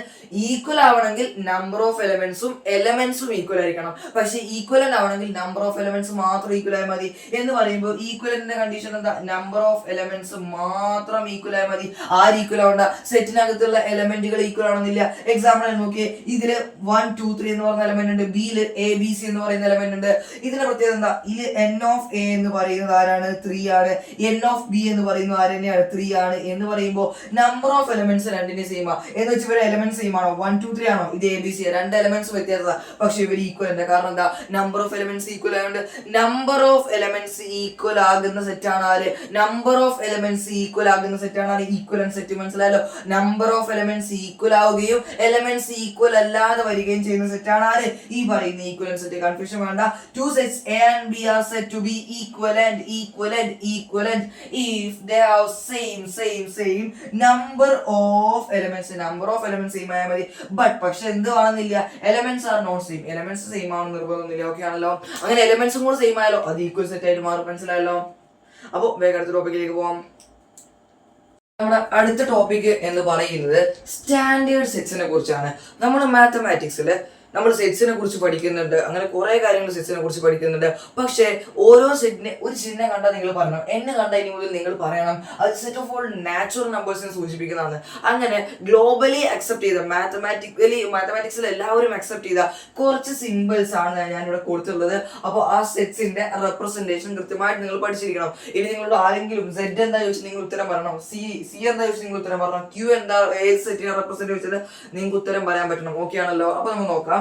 ഈക്വൽ ആവണമെങ്കിൽ നമ്പർ ഓഫ് എലമെന്റ്സും ഈക്വൽ ആയിരിക്കണം. പക്ഷെ ഈക്വലന്റ് ആവണമെങ്കിൽ നമ്പർ ഓഫ് എലമെന്റ്സ് മാത്രം ഈക്വൽ ആയാൽ മതി. എന്ന് പറയുമ്പോൾ ഈക്വലന്റിന്റെ കണ്ടീഷൻ എന്താ? നമ്പർ ഓഫ് എലമെന്റ്സ് മാത്രം ഈക്വൽ ആയാൽ മതി. ആര് ഈക്വൽ ആവണ്ട? സെറ്റിനകത്തുള്ള എലമെന്റുകൾ ഈക്വൽ ആവണമെന്നില്ല. എക്സാമ്പിൾ നോക്കിയേ. ഇതില് 1 2 3 എന്ന് പറയുന്ന എലമെന്റ് ഉണ്ട്. ബിയില് എ ബി സി എന്ന് പറയുന്ന എലമെന്റ് ഉണ്ട്. ഇതിന്റെ പ്രത്യേകത എന്താ? ഇത് എൻ ഓഫ് എ എന്ന് പറയുന്നത് ആരാണ്? 3 ആണ്. എൻ ഓഫ് ബി എന്ന് പറയുന്നത് ആര് തന്നെയാണ്? 3 ആണ്. എന്ന് പറയുമ്പോൾ നമ്പർ ഓഫ് എലമെന്റ്സ് രണ്ടിന്റെ സെയിം ആ. എന്ന് വെച്ചാൽ ഇവരെ എലമെന്റ് സെയിം ആണോ? 1 2 3 ആണോ? ഇത് എ ബി സി. രണ്ട് എലമെന്റ്സ് വ്യത്യാസമാണ്. പക്ഷെ ഇവർ ഈക്വൽ ഉണ്ട്. കാരണം എന്താ? നമ്പർ ഓഫ് എലമെന്റ്സ് ഈക്വൽ ആയതുകൊണ്ട്. നമ്പർ ഓഫ് എലമെന്റ്സ് ഈക്വൽ ആകുന്ന സെറ്റാണ് ആര്? നമ്പർ ഓഫ് എലമെന്റ്സ് ഈക്വൽ ആകുന്ന സെറ്റാണ് ആര്? Equivalent set. മനസ്സിലായല്ലോ? നമ്പർ ഓഫ് എലമെന്റ്സ് ഈക്വൽ ആവുകയും എലമെന്റ്സ് ഈക്വൽ അല്ലാതെ വരികയും ചെയ്യുന്ന സെറ്റാണ് ആര്? ഈ പറയുന്ന ഈക്വലന്റ് സെറ്റ്. കൺഫ്യൂഷൻ വേണ്ട. Two sets A and B are said to be equivalent if they have same number of elements. Number of elements same ആയാൽ മതി. പക്ഷെ എന്ത് ആണെന്നില്ല? Elements are not same. Elements same ആണെന്ന് നിർബന്ധമൊന്നുമില്ല. ഓക്കെ ആണല്ലോ? അങ്ങനെ എലമെന്റ്സും കൂടെ സെയിം ആയാലോ അത് ഈക്വൽ സെറ്റ് ആയിട്ട് മാറും. മനസ്സിലായല്ലോ? അപ്പൊ വേഗം അടുത്ത ടോപ്പിക്കിലേക്ക് പോവാം. നമ്മുടെ അടുത്ത ടോപ്പിക് എന്ന് പറയുന്നത് സ്റ്റാൻഡേർഡ് സെറ്റ്സിനെ കുറിച്ചാണ്. നമ്മൾ മാത്തമാറ്റിക്സിൽ നമ്മൾ സെറ്റ്സിനെ കുറിച്ച് പഠിക്കുന്നുണ്ട്. അങ്ങനെ കുറെ കാര്യങ്ങൾ സെറ്റ്സിനെ കുറിച്ച് പഠിക്കുന്നുണ്ട്. പക്ഷേ ഓരോ സെറ്റിനെ ഒരു ചിഹ്നം കണ്ടാൽ നിങ്ങൾ പറയണം. എന്നെ കണ്ടാൽ ഇനി മുതൽ നിങ്ങൾ പറയണം അത് സെറ്റ് ഓഫ് ഓൾ നാച്ചുറൽ നമ്പേഴ്സിനെ സൂചിപ്പിക്കുന്നതാണ്. അങ്ങനെ ഗ്ലോബലി അക്സെപ്റ്റ് ചെയ്ത മാത്തമാറ്റിക്സിൽ എല്ലാവരും അക്സെപ്റ്റ് ചെയ്ത കുറച്ച് സിമ്പിൾസ് ആണ് ഞാനിവിടെ കൊടുത്തിട്ടുള്ളത്. അപ്പോൾ ആ സെറ്റ്സിന്റെ റെപ്രസെന്റേഷൻ കൃത്യമായിട്ട് നിങ്ങൾ പഠിച്ചിരിക്കണം. ഇനി നിങ്ങളോട് ആരെങ്കിലും സെഡ് എന്താ ചോദിച്ചാൽ നിങ്ങൾ ഉത്തരം പറയണം. സി എന്താ ചോദിച്ചാൽ നിങ്ങൾ ഉത്തരം പറയണം. ക്യൂ എന്താ ഏത് സെറ്റിനെ റെപ്രസെന്റ് ചോദിച്ചാൽ നിങ്ങൾക്ക് ഉത്തരം പറയാൻ പറ്റണം. ഓക്കെ ആണല്ലോ? അപ്പൊ നമുക്ക് നോക്കാം.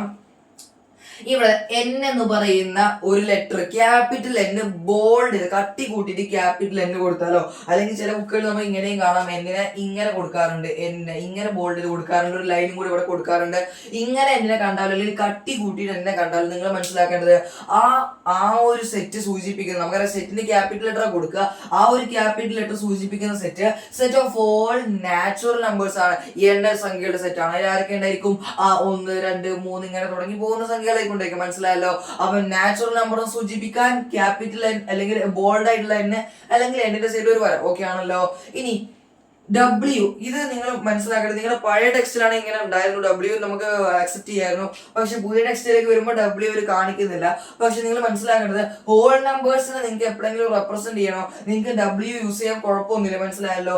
ഇവിടെ എൻ എന്ന് പറയുന്ന ഒരു ലെറ്റർ ക്യാപിറ്റൽ എൻ ബോൾഡ് കട്ടി കൂട്ടിയിട്ട് ക്യാപിറ്റൽ എൻ കൊടുത്താലോ, അല്ലെങ്കിൽ ചില ബുക്കുകൾ നമ്മൾ ഇങ്ങനെയും കാണാം. എന്നിനെ ഇങ്ങനെ കൊടുക്കാറുണ്ട്, എന്നെ ഇങ്ങനെ ബോൾഡിൽ കൊടുക്കാറുണ്ട്, ഒരു ലൈനും കൂടി ഇവിടെ കൊടുക്കാറുണ്ട്. ഇങ്ങനെ എന്നിനെ കണ്ടാലോ അല്ലെങ്കിൽ കട്ടി കൂട്ടിയിട്ട് എന്നെ കണ്ടാലും നിങ്ങൾ മനസ്സിലാക്കേണ്ടത് ആ ഒരു സെറ്റ് സൂചിപ്പിക്കുന്നത്, നമുക്കറിയാം സെറ്റിന് ക്യാപിറ്റൽ ലെറ്റർ കൊടുക്കുക. ആ ഒരു ക്യാപിറ്റൽ ലെറ്റർ സൂചിപ്പിക്കുന്ന set of all natural numbers ആണ്. എണ്ണ സംഖ്യയുടെ സെറ്റ് ആണ്. അതിൽ ആരൊക്കെ ഉണ്ടായിരിക്കും? 1 2 3 ഇങ്ങനെ തുടങ്ങി പോകുന്ന സംഖ്യകളെ കൊണ്ടേക്കും. മനസ്സിലായല്ലോ? അപ്പൊ നാച്ചുറൽ നമ്പർ സൂചിപ്പിക്കാൻ ക്യാപിറ്റൽ എൻ അല്ലെങ്കിൽ ബോൾഡ് ആയിട്ടുള്ള എൻ അല്ലെങ്കിൽ എന്നിന്റെ സൈഡിൽ ഒരു വര. ഓക്കെ ആണല്ലോ? ഇനി W ഇത് നിങ്ങൾ മനസ്സിലാക്കേണ്ടത്, നിങ്ങളുടെ പഴയ ടെക്സ്റ്റിലാണ് ഇങ്ങനെ ഉണ്ടായിരുന്നു. W നമുക്ക് അക്സെപ്റ്റ് ചെയ്യായിരുന്നു. പക്ഷെ പുതിയ ടെക്സ്റ്റിലേക്ക് വരുമ്പോൾ W ഒരു കാണിക്കുന്നില്ല. പക്ഷെ നിങ്ങൾ മനസ്സിലാക്കേണ്ടത് ഹോൾ നമ്പേഴ്സിനെ നിങ്ങൾക്ക് എപ്പോഴെങ്കിലും റെപ്രസെന്റ് ചെയ്യണോ, നിങ്ങൾക്ക് W യൂസ് ചെയ്യാൻ കുഴപ്പമൊന്നുമില്ല. മനസ്സിലായല്ലോ?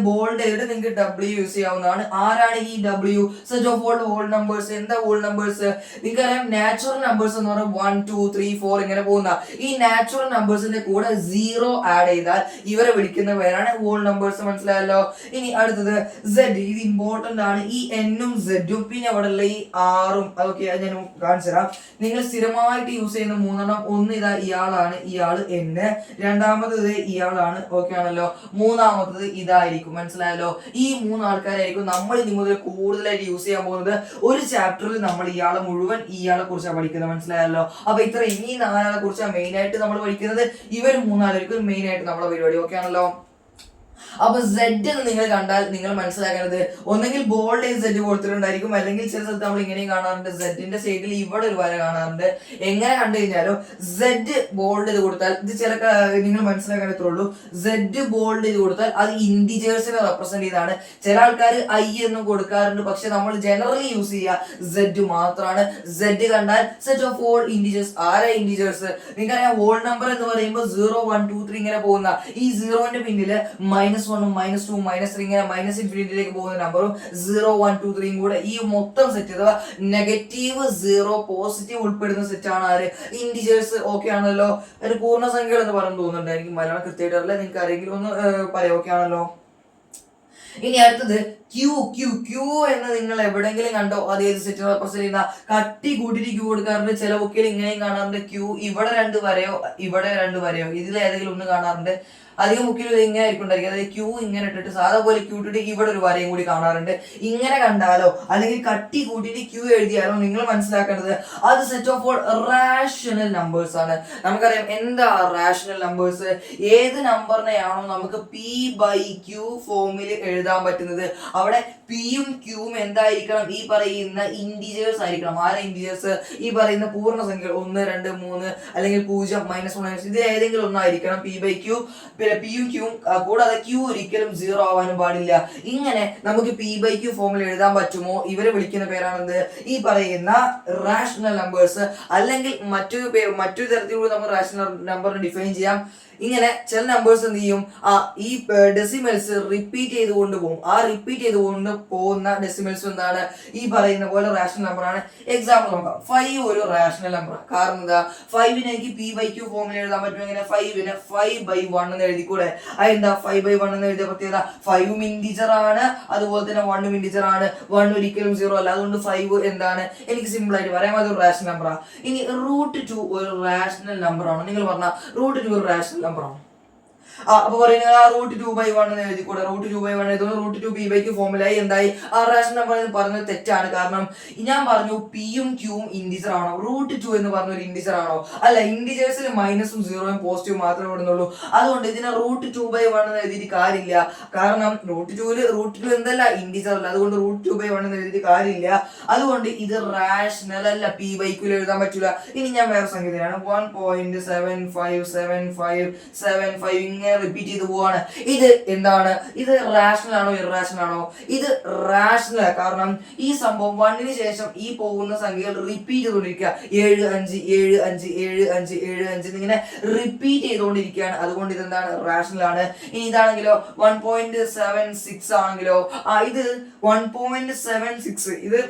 ബോൾഡ് ചെയ്തിട്ട് നിങ്ങൾക്ക് W യൂസ് ചെയ്യാവുന്നതാണ്. ആരാണ് ഈ W? Set of all whole numbers. എന്താ ഹോൾ നമ്പേഴ്സ്? നിങ്ങൾക്കറിയാം നാച്ചുറൽ നമ്പേഴ്സ് എന്ന് പറയുന്നത് 1 2 3 4 ഇങ്ങനെ പോകുന്ന ഈ നാച്ചുറൽ നമ്പേഴ്സിന്റെ കൂടെ 0 ആഡ് ചെയ്താൽ ഇവരെ വിളിക്കുന്ന പേരാണ് ഹോൾ നമ്പേഴ്സ്. മനസ്സിലായി? മനസ്സിലായല്ലോ. ഇനി അടുത്തത് സെഡ്, ഇത് ഇമ്പോർട്ടന്റ് ആണ്. ഈ എന്നും സെഡും പിന്നെ അവിടെ ഉള്ള ഈ ആറും അതൊക്കെ ഞാൻ കാണിച്ചു തരാം. നിങ്ങൾ സ്ഥിരമായിട്ട് യൂസ് ചെയ്യുന്ന മൂന്നെണ്ണം, ഒന്ന് ഇതാ ഇയാളാണ്, ഇയാള് എന്ന്, രണ്ടാമത്തത് ഇയാളാണ്, ഓക്കെ ആണല്ലോ, മൂന്നാമത്തത് ഇതായിരിക്കും. മനസ്സിലായല്ലോ. ഈ മൂന്ന് ആൾക്കാരായിരിക്കും നമ്മൾ ഇനി മുതൽ കൂടുതലായിട്ട് യൂസ് ചെയ്യാൻ പോകുന്നത്. ഒരു ചാപ്റ്ററിൽ നമ്മൾ ഇയാളെ മുഴുവൻ ഇയാളെ കുറിച്ചാണ് പഠിക്കുന്നത്. മനസ്സിലായല്ലോ. അപ്പൊ ഇത്ര ഇനി നാലാളെ കുറിച്ചാണ് മെയിൻ ആയിട്ട് നമ്മൾ പഠിക്കുന്നത്. ഇവർ മൂന്നാളായിരിക്കും മെയിൻ ആയിട്ട് നമ്മളെ പരിപാടി, ഓക്കെ ആണല്ലോ. അപ്പൊ സെഡ് എന്ന് നിങ്ങൾ കണ്ടാൽ നിങ്ങൾ മനസ്സിലാക്കേണ്ടത് ഒന്നെങ്കിൽ ബോൾഡ് സെഡ് കൊടുത്തിട്ടുണ്ടായിരിക്കും, അല്ലെങ്കിൽ ചില സ്ഥലത്ത് നമ്മൾ ഇങ്ങനെയും കാണാറുണ്ട്, സെഡിന്റെ സൈഡിൽ ഇവിടെ ഒരു വര കാണാറുണ്ട്. എങ്ങനെ കണ്ടു കഴിഞ്ഞാലും സെഡ് ബോൾഡ് ചെയ്ത് കൊടുത്താൽ ഇത് ചില നിങ്ങൾ മനസ്സിലാക്കാനത്രേ സെഡ് ബോൾഡ് ചെയ്ത് കൊടുത്താൽ അത് ഇന്റിജേഴ്സിനെ റെപ്രസെന്റ് ചെയ്താണ്. ചില ആൾക്കാർ ഐ എന്നും കൊടുക്കാറുണ്ട്, പക്ഷെ നമ്മൾ ജനറലി യൂസ് ചെയ്യുക സെഡ് മാത്രമാണ്. സെഡ് കണ്ടാൽ സെറ്റ് ഓഫ് ഓൾ ഇന്റിജേഴ്സ്. ആരാ ഇന്റിജേഴ്സ്? നിങ്ങൾക്കറിയാം ഹോൾ നമ്പർ എന്ന് പറയുമ്പോൾ 0 1 2 3 ഇങ്ങനെ പോകുന്ന ഈ സീറോന്റെ പിന്നില് -1 -2 -3 ഇങ്ങനെ മൈനസ് ഇൻഫിനിറ്റിയിലേക്ക് പോകുന്ന നമ്പറും 0 1 2 3 കൂടെ ഈ മൊത്തം സെറ്റ് അഥവാ നെഗറ്റീവ് 0 പോസിറ്റീവ് ഉൾപ്പെടുന്ന സെറ്റ് ആണ് ആര്? ഇന്റിജേഴ്സ്, ഓക്കെ ആണല്ലോ. ഒരു പൂർണ്ണസംഖ്യകൾ എന്ന് പറഞ്ഞു തോന്നുന്നുണ്ട്, എനിക്ക് മലയാളം കൃത്യമായിട്ട് അറിയില്ല, നിങ്ങൾക്ക് ആരെങ്കിലും ഒന്ന് പറയാം, ഓക്കെ ആണല്ലോ. ഇനി അടുത്തത് ക്യൂ. ക്യൂ എന്ന് നിങ്ങൾ എവിടെങ്കിലും കണ്ടോ? അത് ഏത് സെറ്റ് റെപ്രസെന്റ് ചെയ്യുന്ന? കട്ടി കൂട്ടിട്ട് ക്യൂ കൊടുക്കാറുണ്ട്. ചില ബുക്കിൽ ഇങ്ങനെയും കാണാറുണ്ട്. ക്യൂ ഇവിടെ 2 വരയോ ഇവിടെ 2 വരയോ ഇതിൽ ഏതെങ്കിലും ഒന്ന് കാണാറുണ്ട്. അധികം ബുക്കിൽ ഇങ്ങനെ ആയിരിക്കും ഉണ്ടായിരിക്കും. അതായത് ക്യൂ ഇങ്ങനെ ഇട്ടിട്ട് സാധാ പോലെ ക്യൂ ഇട്ടിട്ട് ഇവിടെ ഒരു വരയും കൂടി കാണാറുണ്ട്. ഇങ്ങനെ കണ്ടാലോ അല്ലെങ്കിൽ കട്ടി കൂട്ടിട്ട് ക്യൂ എഴുതിയാലോ നിങ്ങൾ മനസ്സിലാക്കേണ്ടത് അത് set of all rational numbers ആണ്. നമുക്കറിയാം എന്താ റാഷണൽ നമ്പേഴ്സ്. ഏത് നമ്പറിനെയാണോ നമുക്ക് P/Q ഫോമിൽ എഴുതാൻ പറ്റുന്നത് അവിടെ പിയും ക്യൂവും എന്തായിരിക്കണം? ഈ പറയുന്ന ഇന്റിജേഴ്സ് ആയിരിക്കണം. ആരാ ഇന്റിജേഴ്സ്? ഈ പറയുന്ന പൂർണ്ണസംഖ്യകൾ 1 2 3 അല്ലെങ്കിൽ 0 -1 ഇത് ഏതെങ്കിലും ഒന്നായിരിക്കണം P/Q. പിയും ക്യൂവും കൂടാതെ ക്യൂ ഒരിക്കലും 0 ആവാനും പാടില്ല. ഇങ്ങനെ നമുക്ക് P/Q ഫോമിൽ എഴുതാൻ പറ്റുമോ? ഇവരെ വിളിക്കുന്ന പേരാണെന്ത്? ഈ പറയുന്ന റാഷണൽ നമ്പേഴ്സ്. അല്ലെങ്കിൽ മറ്റൊരു തരത്തിലൂടെ നമ്മൾ റാഷണൽ നമ്പറിനെ ഡിഫൈൻ ചെയ്യാം. ഇങ്ങനെ ചില നമ്പേഴ്സ് എന്ത് ചെയ്യും, ഈ ഡെസിമൽസ് റിപ്പീറ്റ് ചെയ്തുകൊണ്ട് പോകും. ആ റിപ്പീറ്റ് ചെയ്തുകൊണ്ട് പോകുന്ന ഡെസിമൽസ് എന്താണ്? ഈ പറയുന്ന പോലെ റാഷണൽ നമ്പർ ആണ്. എക്സാമ്പിൾ നോക്കാം. 5 ഒരു റാഷണൽ നമ്പർ. കാരണം എന്താ? 5നെ എനിക്ക് P/Q ഫോമിൽ എഴുതാൻ പറ്റും. എങ്ങനെ? 5നെ 5/1 എന്ന് എഴുതിക്കൂടെ? അതെന്താ 5/1 എന്ന് എഴുതിയ പ്രത്യേകത? 5ഉം ഇന്റിജർ ആണ്, അതുപോലെ തന്നെ 1ഉം ഇന്റിജർ ആണ്. 1 ഒരിക്കലും 0 അല്ല. അതുകൊണ്ട് 5 എന്താണ്? എനിക്ക് സിമ്പിൾ ആയിട്ട് പറയാം, അതൊരു റാഷണൽ നമ്പറാണ്. ഇനി √2 ഒരു റാഷണൽ നമ്പർ ആണ്. നിങ്ങൾ പറഞ്ഞ √2 ഒരു റാഷണൽ നമ്പറാണ്. അപ്പൊ പറയുന്നത് √2/1 എന്ന് എഴുതിക്കൂടെ? √2/1 √2 P/Q ഫോമിലായി. എന്തായി? ആ റാഷണൽ നമ്പർ എന്ന് പറഞ്ഞത് തെറ്റാണ്. കാരണം ഞാൻ പറഞ്ഞു പിയും ക്യൂവും ഇന്റിജർ ആണോ? √2 എന്ന് പറഞ്ഞ ഒരു ഇന്റിജർ ആണോ? അല്ല, ഇന്റിജേഴ്സിൽ മൈനസും 0ഉം പോസിറ്റീവും മാത്രമേ ഇടുന്നുള്ളൂ. അതുകൊണ്ട് ഇതിനെ √2/1 എന്ന് എഴുതിയിട്ട് കാര്യമില്ല. കാരണം √2 എന്തല്ല ഇന്റിജർ അല്ല. അതുകൊണ്ട് √2/1 എന്ന് എഴുതിയിട്ട് കാര്യമില്ല. അതുകൊണ്ട് ഇത് റാഷണൽ അല്ല. P/Q എഴുതാൻ പറ്റൂല. ഇനി ഞാൻ വേറെ സംഖ്യ തരാണ്. 1.757575 ഇങ്ങനെ റിപ്പീറ്റ് ചെയ്ത് പോവാണ്. ഇത് എന്താണ്? ഇത് റാഷണൽ ആണോ ഇററാഷണൽ ആണോ? ഇത് റാഷണൽ. കാരണം ഈ സംഭവം 1ന് ശേഷം ഈ പോകുന്ന സംഖ്യകൾ റിപ്പീറ്റ് ചെയ്തുകൊണ്ടിരിക്കുക. 7 5 7 5 7 5 7 5 ഇങ്ങനെ റിപ്പീറ്റ് ചെയ്തുകൊണ്ടിരിക്കുകയാണ്. അതുകൊണ്ട് ഇതെന്താണ്? റാഷണൽ ആണ്. ഇനി ഇതാണെങ്കിലോ 1.76 ആണെങ്കിലോ ഇത് 1.76 ഇത്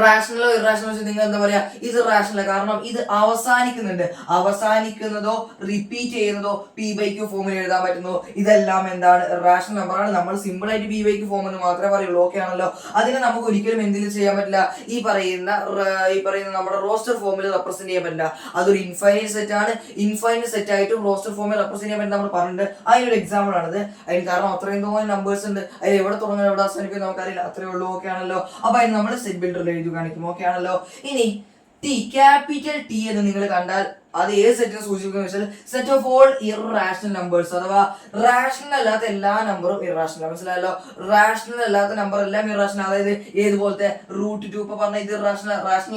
റാഷണലോ ഇറാഷണലോ നിങ്ങൾ എന്താ പറയാ? ഇത് റാഷണൽ. കാരണം ഇത് അവസാനിക്കുന്നതോ റിപ്പീറ്റ് ചെയ്യുന്നതോ P/Q ഫോമിൽ എഴുതാൻ പറ്റുന്നു. ഇതെല്ലാം എന്താണ്? റാഷണൽ നമ്പറാണ്. നമ്മൾ സിമ്പിൾ ആയിട്ട് P/Q ഫോം എന്ന് മാത്രമേ പറയുള്ളൂ, ഓക്കെ ആണല്ലോ. അതിനെ നമുക്ക് ഒരിക്കലും എന്തിലും ചെയ്യാൻ പറ്റില്ല. ഈ പറയുന്ന നമ്മുടെ റോസ്റ്റർ ഫോമിൽ റെപ്രസെന്റ് ചെയ്യാൻ പറ്റില്ല. അതൊരു ഇൻഫൈനൈറ്റ് സെറ്റ് ആണ്. ഇൻഫൈനൈറ്റ് സെറ്റ് ആയിട്ടും റോസ്റ്റർ ഫോമിൽ റെപ്രസെന്റ് ചെയ്യാൻ പറ്റും നമ്മൾ പറഞ്ഞിട്ടുണ്ട്. അതിനൊരു എക്സാമ്പിൾ ആണിത്. അതിന് കാരണം അത്രയും തോന്നുന്ന നമ്പേഴ്സ് ഉണ്ട്. അതിൽ എവിടെ തുടങ്ങാൻ എവിടെ അവസാനിക്കും നമുക്കറിയില്ല. അത്രേ ഉള്ളൂ, ഓക്കെ ആണല്ലോ. അപ്പൊ അതിന് നമ്മൾ സെറ്റ് ബിൽഡർ എഴുതി കാണിക്കും, ഓക്കെ ആണല്ലോ. ഇനി ക്യാപിറ്റൽ T എന്ന് നിങ്ങൾ കണ്ടാൽ അത് ഏത് സെറ്റിനെ സൂചിപ്പിക്കുന്ന വെച്ചാൽ സെറ്റ് ഓഫ് ഓൾ ഇററാഷണൽ നമ്പേഴ്സ്. അഥവാ റാഷണൽ അല്ലാത്ത എല്ലാ നമ്പറും ഇററാഷണൽ. മനസ്സിലായല്ലോ. റാഷണൽ അല്ലാത്ത നമ്പർ എല്ലാം ഇററാഷണൽ. അതായത് ഏതുപോലത്തെ √2 ഇപ്പൊ പറഞ്ഞ ഇത് റാഷണൽ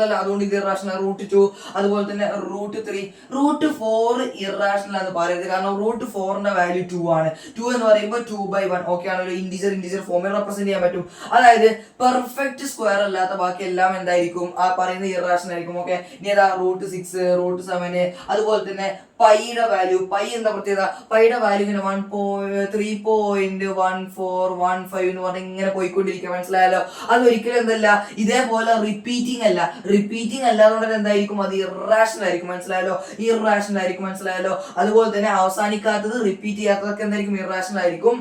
അല്ല, അതുകൊണ്ട് ഇത് ഇററാഷണൽ. √2 അതുപോലെ തന്നെ √3 √4 ഇററാഷണൽ എന്ന് പറയരുത്. കാരണം √4ന്റെ വാല്യൂ 2 ആണ്. 2 എന്ന് പറയുമ്പോൾ 2/1, ഓക്കെ ആണല്ലോ. ഇന്റിജർ ഫോമിൽ റെപ്രസെന്റ് ചെയ്യാൻ പറ്റും. അതായത് പെർഫെക്റ്റ് സ്ക്വയർ അല്ലാത്ത ബാക്കി എല്ലാം എന്തായിരിക്കും? ആ പറയുന്ന ഇററാഷണൽ ആയിരിക്കും, ഓക്കെ. ഇനി ഏതാ? √6 √7 അതുപോലെ തന്നെ പൈയുടെ വാല്യൂ. പൈ എന്താ പ്രത്യേകത? പൈയുടെ വാല്യൂ ഇങ്ങനെ 3.1415 എന്ന് പറഞ്ഞ് ഇങ്ങനെ പോയിക്കൊണ്ടിരിക്കുക. മനസ്സിലായല്ലോ. അത് ഒരിക്കലും എന്തല്ല ഇതേപോലെ റിപ്പീറ്റിംഗ് അല്ല. റിപ്പീറ്റിംഗ് അല്ലാതെ എന്തായിരിക്കും? അത് ഇററാഷണൽ ആയിരിക്കും. മനസ്സിലായല്ലോ. ഇററാഷണൽ ആയിരിക്കും. മനസ്സിലായല്ലോ. അതുപോലെ തന്നെ അവസാനിക്കാത്തത് റിപ്പീറ്റ് ചെയ്യാത്തതൊക്കെ എന്തായിരിക്കും? ഇററാഷണൽ ആയിരിക്കും.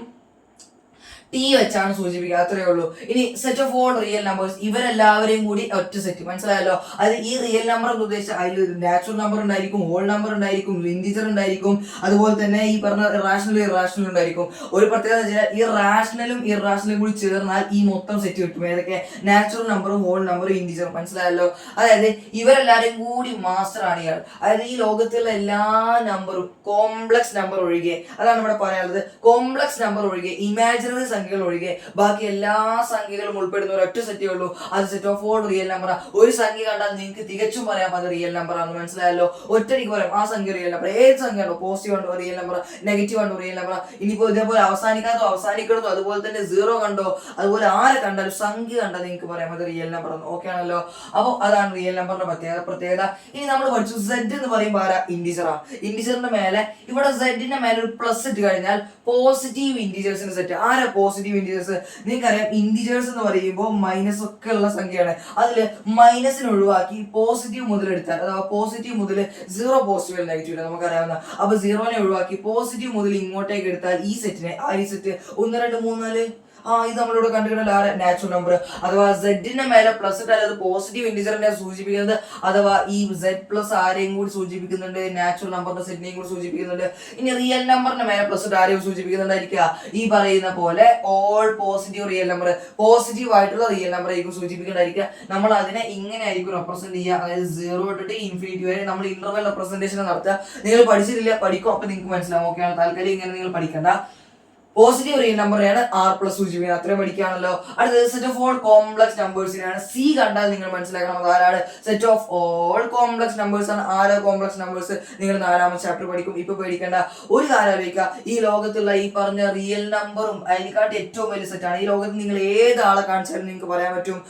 ടി വെച്ചാണ് സൂചിപ്പിക്കുക, അത്രേ ഉള്ളൂ. ഇനി set of all real numbers, ഇവരെല്ലാവരെയും കൂടി ഒറ്റ സെറ്റ്, മനസ്സിലായല്ലോ. അത് ഈ റിയൽ നമ്പർ എന്ന് ഉദ്ദേശിച്ച അതിൽ നാച്ചുറൽ നമ്പർ ഉണ്ടായിരിക്കും, ഹോൾ നമ്പർ ഉണ്ടായിരിക്കും, ഇൻറ്റിജർ ഉണ്ടായിരിക്കും, അതുപോലെ തന്നെ ഈ പറഞ്ഞ റാഷണൽ ഇറാഷണൽ ഉണ്ടായിരിക്കും. ഒരു പ്രത്യേകത വെച്ചാൽ ഈ റാഷണലും ഇറാഷണലും കൂടി ചേർന്നാൽ ഈ മൊത്തം സെറ്റ് കിട്ടും. ഏതൊക്കെ? നാച്ചുറൽ നമ്പറും ഹോൾ നമ്പറും ഇൻറ്റിജറും, മനസ്സിലായല്ലോ. അതായത് ഇവരെല്ലാവരും കൂടി മാസ്റ്റർ ആണ് ഇയാൾ. അതായത് ഈ ലോകത്തുള്ള എല്ലാ നമ്പറും കോംപ്ലക്സ് നമ്പർ ഒഴികെ, അതാണ് ഇവിടെ പറയാനുള്ളത്, കോംപ്ലക്സ് നമ്പർ ഒഴികെ, ഇമാജിനറി സംഖ്യകൾ ഒഴികെ ബാക്കി എല്ലാ സംഖ്യകളും ഉൾപ്പെടുന്ന ഒരു ഒറ്റ സെറ്റേ ഉള്ളൂ. അത് set of all real number. ഒരു സംഖ്യ കണ്ടാൽ നിങ്ങൾക്ക് തികച്ചും പറയാം അത് റിയൽ നമ്പർ ആണെന്ന്, മനസ്സിലായല്ലോ. ഒറ്റയ്ക്ക് പറയാം ആ സംഖ്യ റിയൽ നമ്പർ. ഏത് സംഖ്യ ഉണ്ടോ, പോസിറ്റീവ് ഉണ്ടോ റിയൽ നമ്പർ, നെഗറ്റീവ് ഉണ്ടോ റിയൽ നമ്പർ. ഇനിയിപ്പോ ഇതേപോലെ അവസാനിക്കുന്നതോ അതുപോലെ തന്നെ സീറോ കണ്ടോ, അതുപോലെ ആരെ കണ്ടാലും സംഖ്യ കണ്ടാൽ നിങ്ങൾക്ക് പറയാം അത് റിയൽ നമ്പർ ആണ്. ഓക്കെ ആണല്ലോ. അപ്പോൾ അതാണ് റിയൽ നമ്പറിന്റെ പ്രത്യേകത. ഇനി നമ്മൾ പഠിച്ചു സെഡ് എന്ന് പറയുമ്പോൾ ആരാ? ഇൻറ്റിജറാ. ഇൻറ്റിജറിന്റെ മേലെ ഇവിടെ സെഡിന്റെ മേലെ ഒരു പ്ലസ് ഇട്ട് കഴിഞ്ഞാൽ പോസിറ്റീവ് ഇൻറ്റിജേഴ്സിന്റെ സെറ്റ്. ആരാ പോസിറ്റീവ് ഇൻറ്റിജേഴ്സ്? നിങ്ങൾക്കറിയാം ഇൻറ്റിജേഴ്സ് എന്ന് പറയുമ്പോൾ മൈനസ് ഒക്കെ ഉള്ള സംഖ്യയാണ്. അതിൽ മൈനസിന് ഒഴിവാക്കി പോസിറ്റീവ് മുതൽ എടുത്താൽ, അഥവാ പോസിറ്റീവ് മുതൽ സീറോ പോസിറ്റീവ് നെഗറ്റീവ് നമുക്കറിയാവുന്ന, അപ്പൊ സീറോനെ ഒഴിവാക്കി പോസിറ്റീവ് മുതൽ ഇങ്ങോട്ടേക്ക് എടുത്താൽ ഈ സെറ്റിനെ ഈ സെറ്റ് 1 2 3 4 ഇത് നമ്മളിവിടെ കണ്ടുകിട്ടുന്ന നാച്ചുറൽ നമ്പർ. അഥവാ സെഡിന്റെ മേലെ പ്ലസ് ഇട്ടാൽ അത് പോസിറ്റീവ് ഇൻറ്റിജറിനെ സൂചിപ്പിക്കുന്നത്, അഥവാ ഈ സെഡ് പ്ലസ് ആരെയും കൂടി സൂചിപ്പിക്കുന്നുണ്ട്, നാച്ചുറൽ നമ്പറിന്റെ സെറ്റിനെയും കൂടി സൂചിപ്പിക്കുന്നുണ്ട്. ഇനി റിയൽ നമ്പറിന്റെ മേലെ പ്ലസ് ഇട്ട് ആരെയും സൂചിപ്പിക്കുന്നുണ്ടായിരിക്കുക, ഈ പറയുന്ന പോലെ all positive real number, positive ആയിട്ടുള്ള റിയൽ നമ്പർ ആയിരിക്കും സൂചിപ്പിക്കുന്നുണ്ടായിരിക്കുക. നമ്മൾ അതിനെ ഇങ്ങനെ ആയിരിക്കും റെപ്രസെന്റ് ചെയ്യുക. അതായത് 0 തൊട്ട് ഇൻഫിനിറ്റി വരെ നമ്മൾ ഇന്റർവെൽ റെപ്രസെന്റേഷൻ നടത്തുക. നിങ്ങൾ പഠിച്ചിട്ടില്ല, പഠിക്കും, അപ്പൊ നിങ്ങൾക്ക് മനസ്സിലാവും. ഓക്കെയാണ്. താൽക്കാലികം ഇങ്ങനെ നിങ്ങൾ പഠിക്കണ്ട. പോസിറ്റീവ് റിയൽ നമ്പറിനെയാണ് ആർ പ്ലസ് സൂചിപ്പിക്കുന്നത്. അത്രയും പഠിക്കുകയാണല്ലോ. അടുത്തത് സെറ്റ് ഓഫ് ഓൾ കോംപ്ലക്സ് നമ്പേഴ്സിനാണ്. സി കണ്ടാൽ നിങ്ങൾ മനസ്സിലാക്കണം അത് ആരാണ്? Set of all complex numbers ആണ്. ആരോ കോംപ്ലക്സ് നമ്പേഴ്സ് നിങ്ങൾ 4ാമത്തെ ചാപ്റ്റർ പഠിക്കും. ഇപ്പൊ പേടിക്കേണ്ട ഒരു കാര്യം ആലോചിക്കുക. ഈ ലോകത്തുള്ള ഈ പറഞ്ഞ റിയൽ നമ്പറും അതിനെക്കാട്ടി ഏറ്റവും വലിയ സെറ്റാണ്. ഈ ലോകത്ത് നിങ്ങൾ ഏത് ആളെ കാണിച്ചാലും നിങ്ങൾക്ക് പറയാൻ പറ്റും.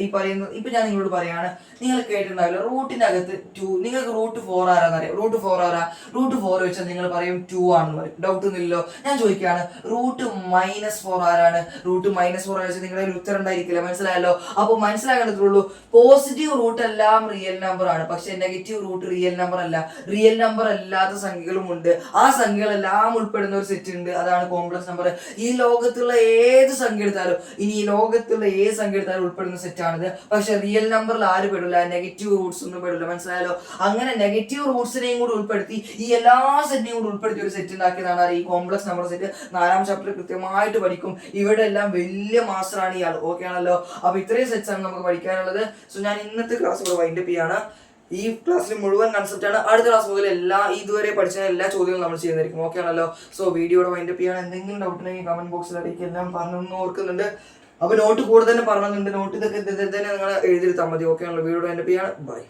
ഈ പറയുന്നത് ഇപ്പൊ ഞാൻ നിങ്ങളോട് പറയാണ്, നിങ്ങൾ കേട്ടിട്ടുണ്ടാവില്ല റൂട്ടിന്റെ അകത്ത് 2, നിങ്ങൾക്ക് റൂട്ട് 4 ആരാന്നറിയാം. റൂട്ട് 4 ആരാ? റൂട്ട് 4 വെച്ചാൽ നിങ്ങൾ പറയും 2 ആണെന്ന് പറയും. ഡൗട്ട് ഒന്നുമില്ലല്ലോ. ഞാൻ ചോദിക്കുകയാണ്, റൂട്ട് -4 ആരാണ്? റൂട്ട് -4 വെച്ചാൽ നിങ്ങളുടെ ഉത്തരം ഉണ്ടായിരിക്കില്ല, മനസ്സിലായല്ലോ. അപ്പൊ മനസ്സിലാക്കേണ്ടതുള്ളൂ, പോസിറ്റീവ് റൂട്ട് എല്ലാം റിയൽ നമ്പർ ആണ്, പക്ഷെ നെഗറ്റീവ് റൂട്ട് റിയൽ നമ്പർ അല്ല. റിയൽ നമ്പർ അല്ലാത്ത സംഖ്യകളും ഉണ്ട്. ആ സംഖ്യകളെല്ലാം ഉൾപ്പെടുന്ന ഒരു സെറ്റ് ഉണ്ട്, അതാണ് കോംപ്ലക്സ് നമ്പർ. ഈ ലോകത്തുള്ള ഏത് സംഖ്യ എടുത്താലും, ഇനി ഈ ലോകത്തുള്ള ഏത് സംഖ്യ എടുത്താലും ഉൾപ്പെടുന്ന സെറ്റാണിത്. പക്ഷെ റിയൽ നമ്പറിൽ ആര് പെടില്ല? നെഗറ്റീവ് റൂട്ട്സ് ഒന്നും പെടില്ല, മനസ്സിലായല്ലോ. അങ്ങനെ നെഗറ്റീവ് റൂട്ട്സിനെയും കൂടി ഉൾപ്പെടുത്തി ഈ എല്ലാ സെറ്റിനെയും കൂടി ഉൾപ്പെടുത്തി ഒരു സെറ്റ് ഉണ്ടാക്കിയതാണ് ഈ കോംപ്ലക്സ് നമ്പർ സെറ്റ്. 4ാം ചാപ്റ്റർ കൃത്യമായിട്ട് പഠിക്കും. ഇവിടെ എല്ലാം വലിയ മാസ്റ്റർ ആണ് ഇയാൾ. ഓക്കെ ആണല്ലോ. അപ്പൊ ഇത്രയും സെറ്റ്സ് ആണ് നമുക്ക് പഠിക്കാനുള്ളത്. സോ ഞാൻ ഇന്നത്തെ ക്ലാസ് ഇവിടെ വൈൻഡപ്പ് ചെയ്യാണ്. ഈ ക്ലാസ്സിൽ മുഴുവൻ കൺസെപ്റ്റ് ആണ്. അടുത്ത ക്ലാസ് മുതൽ ഇതുവരെ പഠിച്ച എല്ലാ ചോദ്യങ്ങളും നമ്മൾ ചെയ്യുന്നതായിരിക്കും. ഓക്കെ ആണല്ലോ. സോ വീഡിയോയുടെ വൈൻഡപ്പ് ചെയ്യാണ്. എന്തെങ്കിലും ഡൗട്ട് ഉണ്ടെങ്കിൽ കമന്റ് ബോക്സിൽ അറിയിക്കുക. എല്ലാം പറഞ്ഞു ഓർക്കുന്നുണ്ട്. അപ്പൊ നോട്ട് കൂടെ തന്നെ പറഞ്ഞിട്ടുണ്ട്. നോട്ട് ഇതൊക്കെ തന്നെ നിങ്ങൾ എഴുതിയെടുത്താൽ മതി. ഓക്കെ ആണല്ലോ. വീഡിയോയുടെ വൈൻഡപ്പ് ചെയ്യാണ്. ബൈ.